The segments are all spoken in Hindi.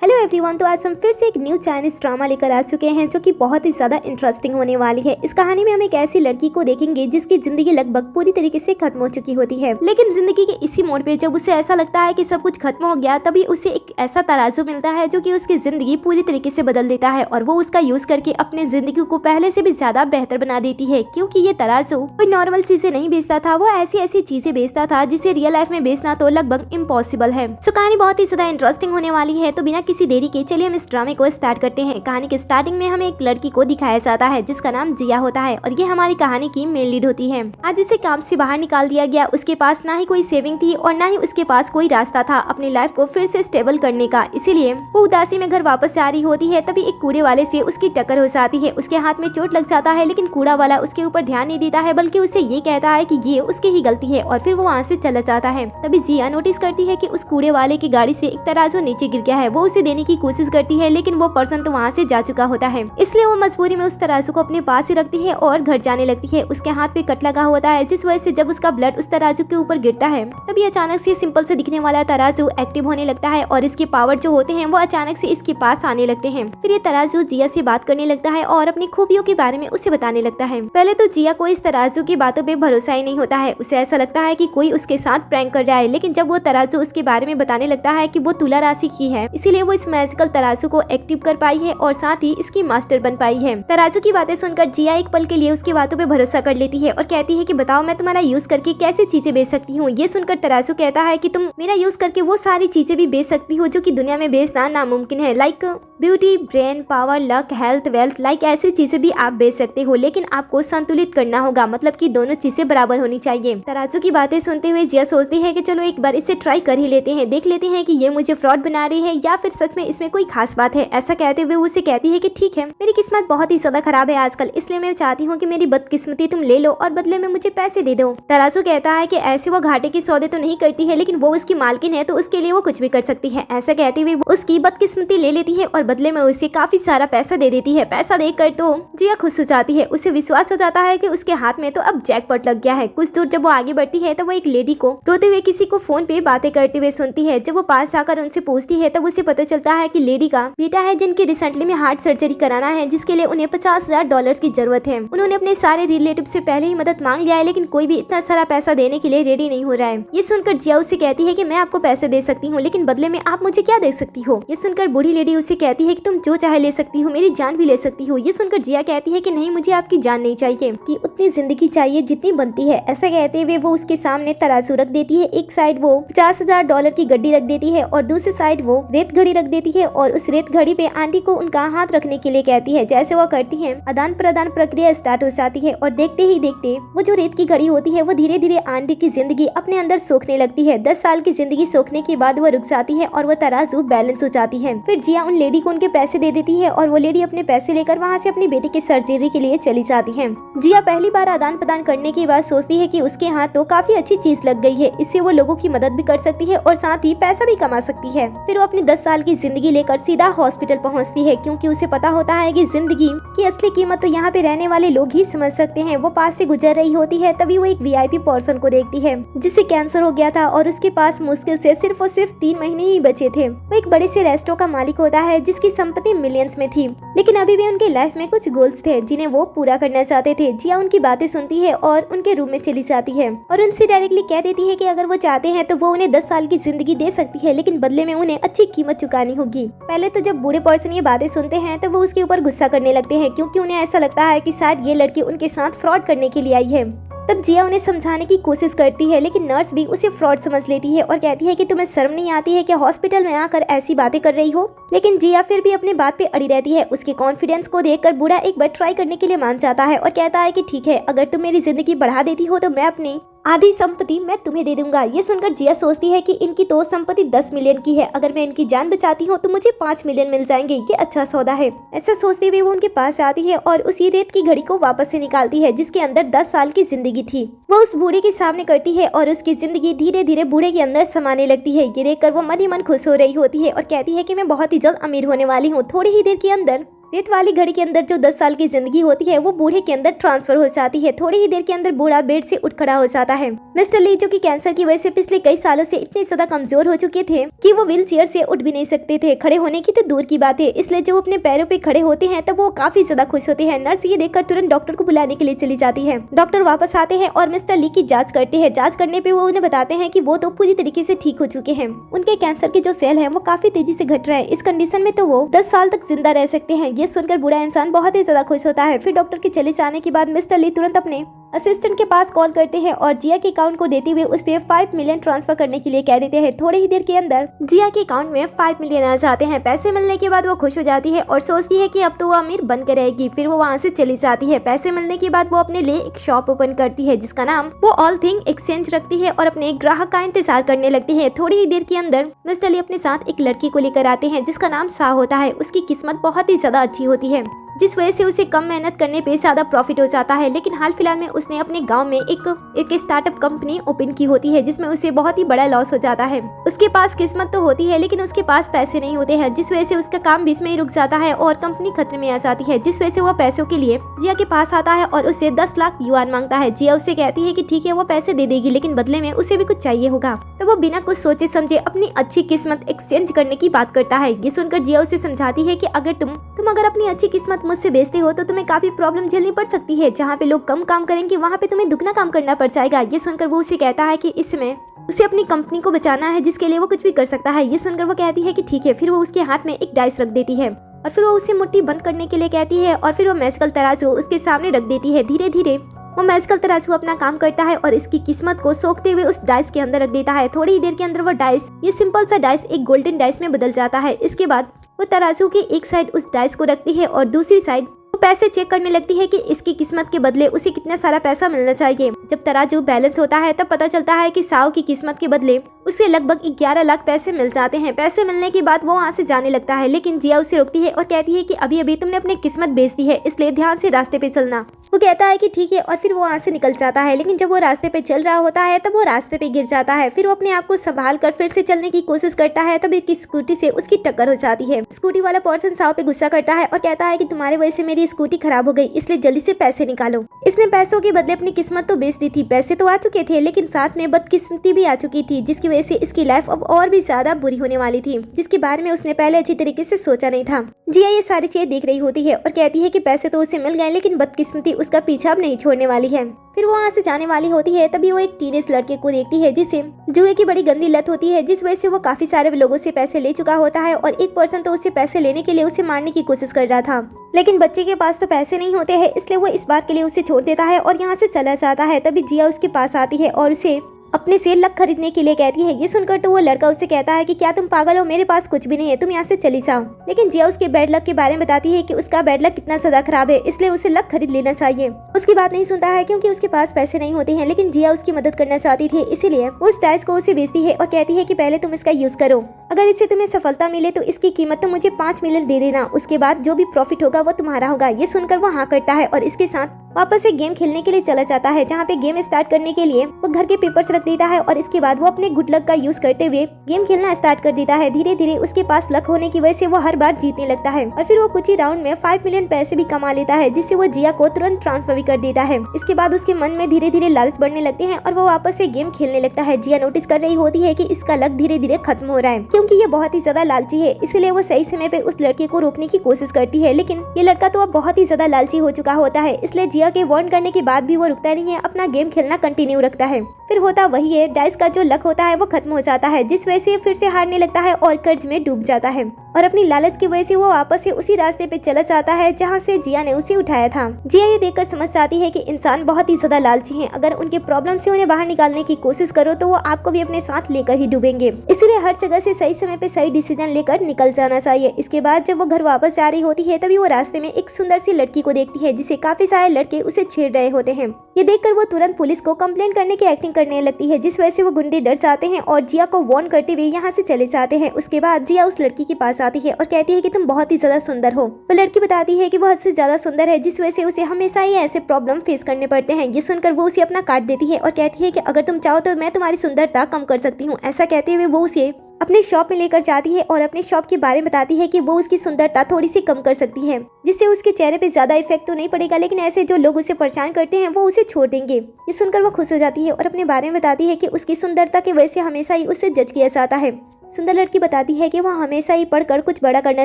हेलो एवरीवन, तो आज हम फिर से एक न्यू चाइनीज ड्रामा लेकर आ चुके हैं जो कि बहुत ही ज्यादा इंटरेस्टिंग होने वाली है। इस कहानी में हम एक ऐसी लड़की को देखेंगे जिसकी जिंदगी लगभग पूरी तरीके से खत्म हो चुकी होती है, लेकिन जिंदगी के इसी मोड़ पे जब उसे ऐसा लगता है कि सब कुछ खत्म हो गया, तभी उसे एक ऐसा तराजू मिलता है जो कि उसकी जिंदगी पूरी तरीके से बदल देता है और वो उसका यूज करके अपने जिंदगी को पहले से भी ज्यादा बेहतर बना देती है। क्योंकि ये तराजू कोई नॉर्मल चीजें नहीं बेचता था, वो ऐसी ऐसी चीजें बेचता था जिसे रियल लाइफ में बेचना तो लगभग इम्पॉसिबल है। सो कहानी बहुत ही ज्यादा इंटरेस्टिंग होने वाली है, तो बिना किसी देरी के चलिए हम इस ड्रामे को स्टार्ट करते हैं। कहानी के स्टार्टिंग में हमें एक लड़की को दिखाया जाता है जिसका नाम जिया होता है और ये हमारी कहानी की मेन लीड होती है। आज उसे काम से बाहर निकाल दिया गया। उसके पास ना ही कोई सेविंग थी और ना ही उसके पास कोई रास्ता था अपनी लाइफ को फिर से स्टेबल करने का। इसीलिए वो उदासी में घर वापस जा रही होती है, तभी एक कूड़े वाले से उसकी टक्कर हो जाती है। उसके हाथ में चोट लग जाता है, लेकिन कूड़ा वाला उसके ऊपर ध्यान नहीं देता है, बल्कि उसे ये कहता है कि ये उसकी ही गलती है और फिर वो वहाँ से चला जाता है। तभी जिया नोटिस करती है कि उस कूड़े वाले की गाड़ी से एक तराजू नीचे गिर गया है। वो उसे देने की कोशिश करती है, लेकिन वो पर्सन तो वहाँ से जा चुका होता है। इसलिए वो मजबूरी में उस तराजू को अपने पास ही रखती है और घर जाने लगती है। उसके हाथ पे कट लगा होता है, जिस वजह से जब उसका ब्लड उस तराजू के ऊपर गिरता है, तभी अचानक से सिंपल से दिखने वाला तराजू एक्टिव होने लगता है और इसके पावर जो होते हैं वो अचानक से इसके पास आने लगते हैं। फिर ये तराजू जिया से बात करने लगता है और अपनी खूबियों के बारे में उसे बताने लगता है। पहले तो जिया को इस तराजू की बातों पे भरोसा ही नहीं होता है। उसे ऐसा लगता है कि कोई उसके साथ प्रैंक कर रहा है, लेकिन जब वो तराजू उसके बारे में बताने लगता है कि वो तुला राशि की है, इसीलिए वो इस मैजिकल तराजू को एक्टिव कर पाई है और साथ ही इसकी मास्टर बन पाई है। तराजू की बातें सुनकर जिया एक पल के लिए उसकी बातों पे भरोसा कर लेती है और कहती है कि बताओ, मैं तुम्हारा यूज करके कैसे चीजें बेच सकती हूँ। ये सुनकर तराजू कहता है कि तुम मेरा यूज करके वो सारी चीजें भी बेच सकती हो जो कि दुनिया में बेचना नामुमकिन है, like beauty, brain power, luck, health, wealth, like ऐसी चीजें भी आप बेच सकते हो, लेकिन आपको संतुलित करना होगा, मतलब कि दोनों चीजें बराबर होनी चाहिए। तराजू की बातें सुनते हुए जिया सोचती है कि चलो एक बार इसे ट्राई कर ही लेते हैं, देख लेते हैं कि ये मुझे फ्रॉड बना रही है या फिर सच में इसमें कोई खास बात है। ऐसा कहते हुए उसे कहती है कि ठीक है, मेरी किस्मत बहुत ही ज्यादा खराब है आजकल, इसलिए मैं चाहती हूँ कि मेरी बदकिस्मती तुम ले लो और बदले में मुझे पैसे दे दो। तराजू कहता है कि ऐसे वो घाटे की सौदे तो नहीं करती है, लेकिन वो उसकी मालकिन है तो उसके लिए वो कुछ भी कर सकती है। ऐसा कहते हुए उसकी बदकिस्मती ले लेती है और बदले में उसे काफी सारा पैसा दे देती है। पैसा देकर तो जिया खुश हो जाती है। उसे विश्वास हो जाता है कि उसके हाथ में तो अब जैकपॉट लग गया है। कुछ दूर जब वो आगे बढ़ती है तो वो एक लेडी को रोते हुए किसी को फोन पे बातें करते हुए सुनती है। जब वो पास जाकर उनसे पूछती है तब उसे पता चलता है कि लेडी का बेटा है जिनकी रिसेंटली में हार्ट सर्जरी कराना है, जिसके लिए उन्हें $50,000 की जरूरत है। उन्होंने अपने सारे रिलेटिव से पहले ही मदद मांग लिया है, लेकिन कोई भी इतना सारा पैसा देने के लिए रेडी नहीं हो रहा है। ये सुनकर जिया उसे कहती है कि मैं आपको पैसे दे सकती हूँ, लेकिन बदले में आप मुझे क्या दे सकती हो। ये सुनकर बूढ़ी लेडी उसे कहती है कि तुम जो चाहे ले सकती हो, मेरी जान भी ले सकती हो। ये सुनकर जिया कहती है कि नहीं, मुझे आपकी जान नहीं चाहिए, कि उतनी जिंदगी चाहिए जितनी बनती है। ऐसा कहते हुए वो उसके सामने तराजू रख देती है। एक साइड वो $50,000 की गड्डी रख देती है और दूसरी साइड वो रेत घड़ी रख देती है और उस रेत घड़ी पे आंटी को उनका हाथ रखने के लिए कहती है। जैसे वो करती है, आदान प्रदान प्रक्रिया स्टार्ट हो जाती है और देखते ही देखते वो जो रेत की घड़ी होती है वो धीरे धीरे आंटी की जिंदगी अपने अंदर सोखने लगती है। 10 साल की जिंदगी सोखने के बाद वो रुक जाती है और वो तराजू बैलेंस हो जाती है। फिर जिया उन लेडी को उनके पैसे दे देती है और वो लेडी अपने पैसे लेकर वहाँ से अपनी बेटी की सर्जरी के लिए चली जाती है। जिया पहली बार आदान प्रदान करने के बाद सोचती है कि उसके हाथ तो काफी अच्छी चीज लग गई है, इससे वो लोगों की मदद भी कर सकती है और साथ ही पैसा भी कमा सकती है। फिर वो अपनी 10 साल की जिंदगी लेकर सीधा हॉस्पिटल पहुँचती है, क्योंकि उसे पता होता है कि जिंदगी की असली कीमत तो यहाँ पे रहने वाले लोग ही समझ सकते हैं। वो पास से गुजर रही होती है, तभी वो एक VIP पर्सन को देखती है जिसे कैंसर हो गया था और उसके पास मुश्किल से सिर्फ और सिर्फ 3 महीने ही बचे थे। वो एक बड़े से रेस्टोरेंट का मालिक होता है जिसकी संपत्ति मिलियंस में थी, लेकिन अभी भी उनके लाइफ में कुछ गोल्स थे जिन्हें वो पूरा करना चाहते थे। जिया उनकी बातें सुनती है और उनके रूम में चली जाती है और उनसे डायरेक्टली कह देती है कि अगर वो चाहते हैं तो वो उन्हें 10 साल की जिंदगी दे सकती है, लेकिन बदले में उन्हें अच्छी कीमत चुकानी होगी। पहले तो जब बूढ़े पर्सन ये बातें सुनते हैं तो वो उसके ऊपर गुस्सा करने लगते हैं, क्योंकि उन्हें ऐसा लगता है कि शायद ये लड़की उनके साथ फ्रॉड करने के लिए आई है। तब जिया उन्हें समझाने की कोशिश करती है, लेकिन नर्स भी उसे फ्रॉड समझ लेती है और कहती है कि तुम्हें शर्म नहीं आती है कि हॉस्पिटल में आकर ऐसी बातें कर रही हो। लेकिन जिया फिर भी अपनी बात पे अड़ी रहती है। उसके कॉन्फिडेंस को देखकर बूढ़ा एक बार ट्राई करने के लिए मान जाता है और कहता है कि ठीक है, अगर तुम मेरी जिंदगी बढ़ा देती हो तो मैं अपनी आधी संपत्ति मैं तुम्हें दे दूंगा। ये सुनकर जिया सोचती है कि इनकी तो संपत्ति 10 मिलियन की है, अगर मैं इनकी जान बचाती हूँ तो मुझे 5 मिलियन मिल जाएंगे, ये अच्छा सौदा है। ऐसा सोचते हुए वो उनके पास जाती है और उसी रेत की घड़ी को वापस से निकालती है जिसके अंदर 10 साल की जिंदगी थी। वो उस बूढ़े के सामने करती है और उसकी जिंदगी धीरे धीरे बूढ़े के अंदर समाने लगती है। ये देखकर वो मन ही मन खुश हो रही होती है और कहती है कि मैं बहुत ही जल्द अमीर होने वाली हूँ। थोड़ी ही देर के अंदर रेत वाली घड़ी के अंदर जो 10 साल की जिंदगी होती है वो बूढ़े के अंदर ट्रांसफर हो जाती है। थोड़ी ही देर के अंदर बूढ़ा बेड से उठ खड़ा हो जाता है। मिस्टर ली जो कि कैंसर की वजह से पिछले कई सालों से इतने ज्यादा कमजोर हो चुके थे कि वो व्हील चेयर से उठ भी नहीं सकते थे, खड़े होने की तो दूर की बात है। इसलिए जब वो अपने पैरों पे खड़े होते हैं तब वो काफी ज्यादा खुश होते हैं। नर्स ये देखकर तुरंत डॉक्टर को बुलाने के लिए चली जाती है। डॉक्टर वापस आते हैं और मिस्टर ली की जाँच करते हैं। जाँच करने पे वो उन्हें बताते हैं कि वो तो पूरी तरीके से ठीक हो चुके हैं। उनके कैंसर के जो सेल है वो काफी तेजी से घट रहे हैं। इस कंडीशन में तो वो 10 साल तक जिंदा रह सकते हैं। ये सुनकर बूढ़ा इंसान बहुत ही ज्यादा खुश होता है। फिर डॉक्टर के चले जाने के बाद मिस्टर ली तुरंत अपने असिस्टेंट के पास कॉल करते हैं और जिया के अकाउंट को देते हुए उस पे 5 मिलियन ट्रांसफर करने के लिए कह देते हैं। थोड़ी ही देर के अंदर जिया के अकाउंट में 5 मिलियन आ जाते हैं। पैसे मिलने के बाद वो खुश हो जाती है और सोचती है कि अब तो वो अमीर बनकर रहेगी। फिर वो वहाँ से चली जाती है। पैसे मिलने के बाद वो अपने लिए एक शॉप ओपन करती है जिसका नाम वो ऑल थिंग एक्सचेंज रखती है और अपने ग्राहक का इंतजार करने लगती है। थोड़ी ही देर के अंदर मिस्टर ली अपने साथ एक लड़की को लेकर आते हैं जिसका नाम सा होता है। उसकी किस्मत बहुत ही ज्यादा अच्छी होती है जिस वजह से उसे कम मेहनत करने पे ज्यादा प्रॉफिट हो जाता है। लेकिन हाल फिलहाल में उसने अपने गांव में एक स्टार्टअप कंपनी ओपन की होती है जिसमें उसे बहुत ही बड़ा लॉस हो जाता है। उसके पास किस्मत तो होती है लेकिन उसके पास पैसे नहीं होते हैं जिस वजह से उसका काम बीच में ही रुक जाता है और कंपनी खतरे में आ जाती है। जिस वजह से वो पैसों के लिए जिया के पास आता है और उससे 10 लाख युआन मांगता है। जिया उससे कहती है कि ठीक है वो पैसे दे देगी लेकिन बदले में उसे भी कुछ चाहिए होगा। तो वो बिना कुछ सोचे समझे अपनी अच्छी किस्मत एक्सचेंज करने की बात करता है। ये सुनकर जिया उसे समझाती है कि अगर तुम अपनी अच्छी किस्मत मुझसे बेचते हो तो तुम्हें काफी प्रॉब्लम झेलनी पड़ सकती है। जहाँ पे लोग कम काम करेंगे वहाँ पे तुम्हें दुगना काम करना पड़ जाएगा। ये सुनकर वो उसे कहता है कि इसमें उसे अपनी कंपनी को बचाना है जिसके लिए वो कुछ भी कर सकता है। ये सुनकर वो कहती है कि ठीक है। फिर वो उसके हाथ में एक डाइस रख देती है और फिर वो उसे मुट्ठी बंद करने के लिए कहती है और फिर वो मैजिकल तराजू उसके सामने रख देती है। धीरे धीरे वो मैजिकल तराजू अपना काम करता है और इसकी किस्मत को सोखते हुए उस डाइस के अंदर रख देता है। थोड़ी ही देर के अंदर वो डाइस, ये सिंपल सा डाइस एक गोल्डन डाइस में बदल जाता है। इसके बाद वो तराजू की एक साइड उस डाइस को रखती है और दूसरी साइड वो पैसे चेक करने लगती है कि इसकी किस्मत के बदले उसे कितना सारा पैसा मिलना चाहिए। जब तराजू बैलेंस होता है तब पता चलता है कि साव की किस्मत के बदले उसे लगभग 11 लाख पैसे मिल जाते हैं। पैसे मिलने के बाद वो वहाँ से जाने लगता है लेकिन जिया उसे रोकती है और कहती है कि अभी अभी तुमने अपनी किस्मत बेच दी है इसलिए ध्यान से रास्ते पे चलना। वो कहता है कि ठीक है और फिर वो वहाँ से निकल जाता है। लेकिन जब वो रास्ते पे चल रहा होता है तब वो रास्ते पे गिर जाता है। फिर वो अपने आप को संभाल कर फिर से चलने की कोशिश करता है तब एक स्कूटी से उसकी टक्कर हो जाती है। स्कूटी वाला पर्सन साव पे गुस्सा करता है और कहता है कि तुम्हारे वजह से मेरी स्कूटी खराब हो गई इसलिए जल्दी से पैसे निकालो। इसने पैसों के बदले अपनी किस्मत तो बेच दी थी। पैसे तो आ चुके थे लेकिन साथ में बदकिस्मती भी आ चुकी थी जिसकी वजह से इसकी लाइफ अब और भी ज्यादा बुरी होने वाली थी जिसके बारे में उसने पहले अच्छी तरीके से सोचा नहीं था। जिया ये सारी चीजें देख रही होती है और कहती है कि पैसे तो उसे मिल गए लेकिन बदकिस्मती उसका पीछा अब नहीं छोड़ने वाली है। फिर वो वहाँ से जाने वाली होती है तभी वो एक टीनेज लड़के को देखती है जिसे जुए की बड़ी गंदी लत होती है जिस वजह से वो काफी सारे लोगों से पैसे ले चुका होता है और एक पर्सन तो उससे पैसे लेने के लिए उसे मारने की कोशिश कर रहा था। लेकिन बच्चे के पास तो पैसे नहीं होते हैं इसलिए वो इस बात के लिए उसे छोड़ देता है और यहाँ से चला जाता है। तभी जिया उसके पास आती है और उसे अपने से लक खरीदने के लिए कहती है। ये सुनकर तो वो लड़का उससे कहता है कि क्या तुम पागल हो, मेरे पास कुछ भी नहीं है, तुम यहाँ से चली जाओ। लेकिन जिया उसके बैड लक के बारे में बताती है कि उसका बैड लक कितना ज्यादा खराब है इसलिए उसे लक खरीद लेना चाहिए। उसकी बात नहीं सुनता है क्योंकि उसके पास पैसे नहीं होते हैं। लेकिन जिया उसकी मदद करना चाहती थी इसीलिए वो उस डाइस को उसे बेचती है और कहती है कि पहले तुम इसका यूज करो, अगर इससे तुम्हें सफलता मिले तो इसकी कीमत तो मुझे 5 मिलियन दे देना, उसके बाद जो भी प्रॉफिट होगा वो तुम्हारा होगा। ये सुनकर वो हाँ करता है और इसके साथ वापस एक गेम खेलने के लिए चला जाता है जहाँ पे गेम स्टार्ट करने के लिए वो घर के पेपर्स रख देता है और इसके बाद वो अपने गुड लक का यूज करते हुए गेम खेलना स्टार्ट कर देता है। धीरे धीरे उसके पास लक होने की वजह से वो हर बार जीतने लगता है और फिर वो कुछ ही राउंड में 5 मिलियन पैसे भी कमा लेता है जिससे वो जिया को तुरंत ट्रांसफर भी कर देता है। इसके बाद उसके मन में धीरे धीरे लालच बढ़ने लगते हैं और वो वापस से गेम खेलने लगता है। जिया नोटिस कर रही होती है कि इसका लक धीरे धीरे खत्म हो रहा है क्योंकि ये बहुत ही ज्यादा लालची है, इसलिए वो सही समय पे उस लड़के को रोकने की कोशिश करती है। लेकिन ये लड़का तो अब बहुत ही ज्यादा लालची हो चुका होता है इसलिए जिया के वार्न करने के बाद भी वो रुकता नहीं है, अपना गेम खेलना कंटिन्यू रखता है। फिर होता वही है, डाइस का जो लक होता है वो खत्म हो जाता है जिस वजह से फिर से हारने लगता है और कर्ज में डूब जाता है और अपनी लालच की वजह से वो वापस से उसी रास्ते पे चला जाता है जहाँ से जिया ने उसे उठाया था। जिया ये देखकर समझ जाती है कि इंसान बहुत ही ज्यादा लालची हैं, अगर उनके प्रॉब्लम से उन्हें बाहर निकालने की कोशिश करो तो वो आपको भी अपने साथ लेकर ही डूबेंगे, इसलिए हर जगह से सही समय पे सही डिसीजन लेकर निकल जाना चाहिए। इसके बाद जब वो घर वापस जा रही होती है तभी वो रास्ते में एक सुंदर सी लड़की को देखती है जिसे काफी सारे लड़के उसे छेड़ रहे होते हैं। ये देखकर वो तुरंत पुलिस को कंप्लेंट करने की एक्टिंग करने लगती है जिस वजह से वो गुंडे डर जाते हैं और जिया को वार्न करते हुए यहाँ से चले जाते हैं। उसके बाद जिया उस लड़की के पास आती है और कहती है कि तुम बहुत ही ज्यादा सुंदर हो। वो लड़की बताती है कि वो हद से ज्यादा सुंदर है जिस वजह से उसे हमेशा ही ऐसे प्रॉब्लम फेस करने पड़ते हैं। ये सुनकर वो उसे अपना कार्ड देती है और कहती है कि अगर तुम चाहो तो मैं तुम्हारी सुंदरता कम कर सकती हूँ। ऐसा कहते हुए वो उसे अपने शॉप में लेकर जाती है और अपने शॉप के बारे में बताती है कि वो उसकी सुंदरता थोड़ी सी कम कर सकती है, जिससे उसके चेहरे पे ज्यादा इफेक्ट तो नहीं पड़ेगा, लेकिन ऐसे जो लोग उसे परेशान करते हैं वो उसे छोड़ देंगे। ये सुनकर वो खुश हो जाती है और अपने बारे में बताती है कि उसकी सुंदरता की वजह से हमेशा ही उससे जज किया जाता है। सुंदर लड़की बताती है कि वह हमेशा ही पढ़कर कुछ बड़ा करना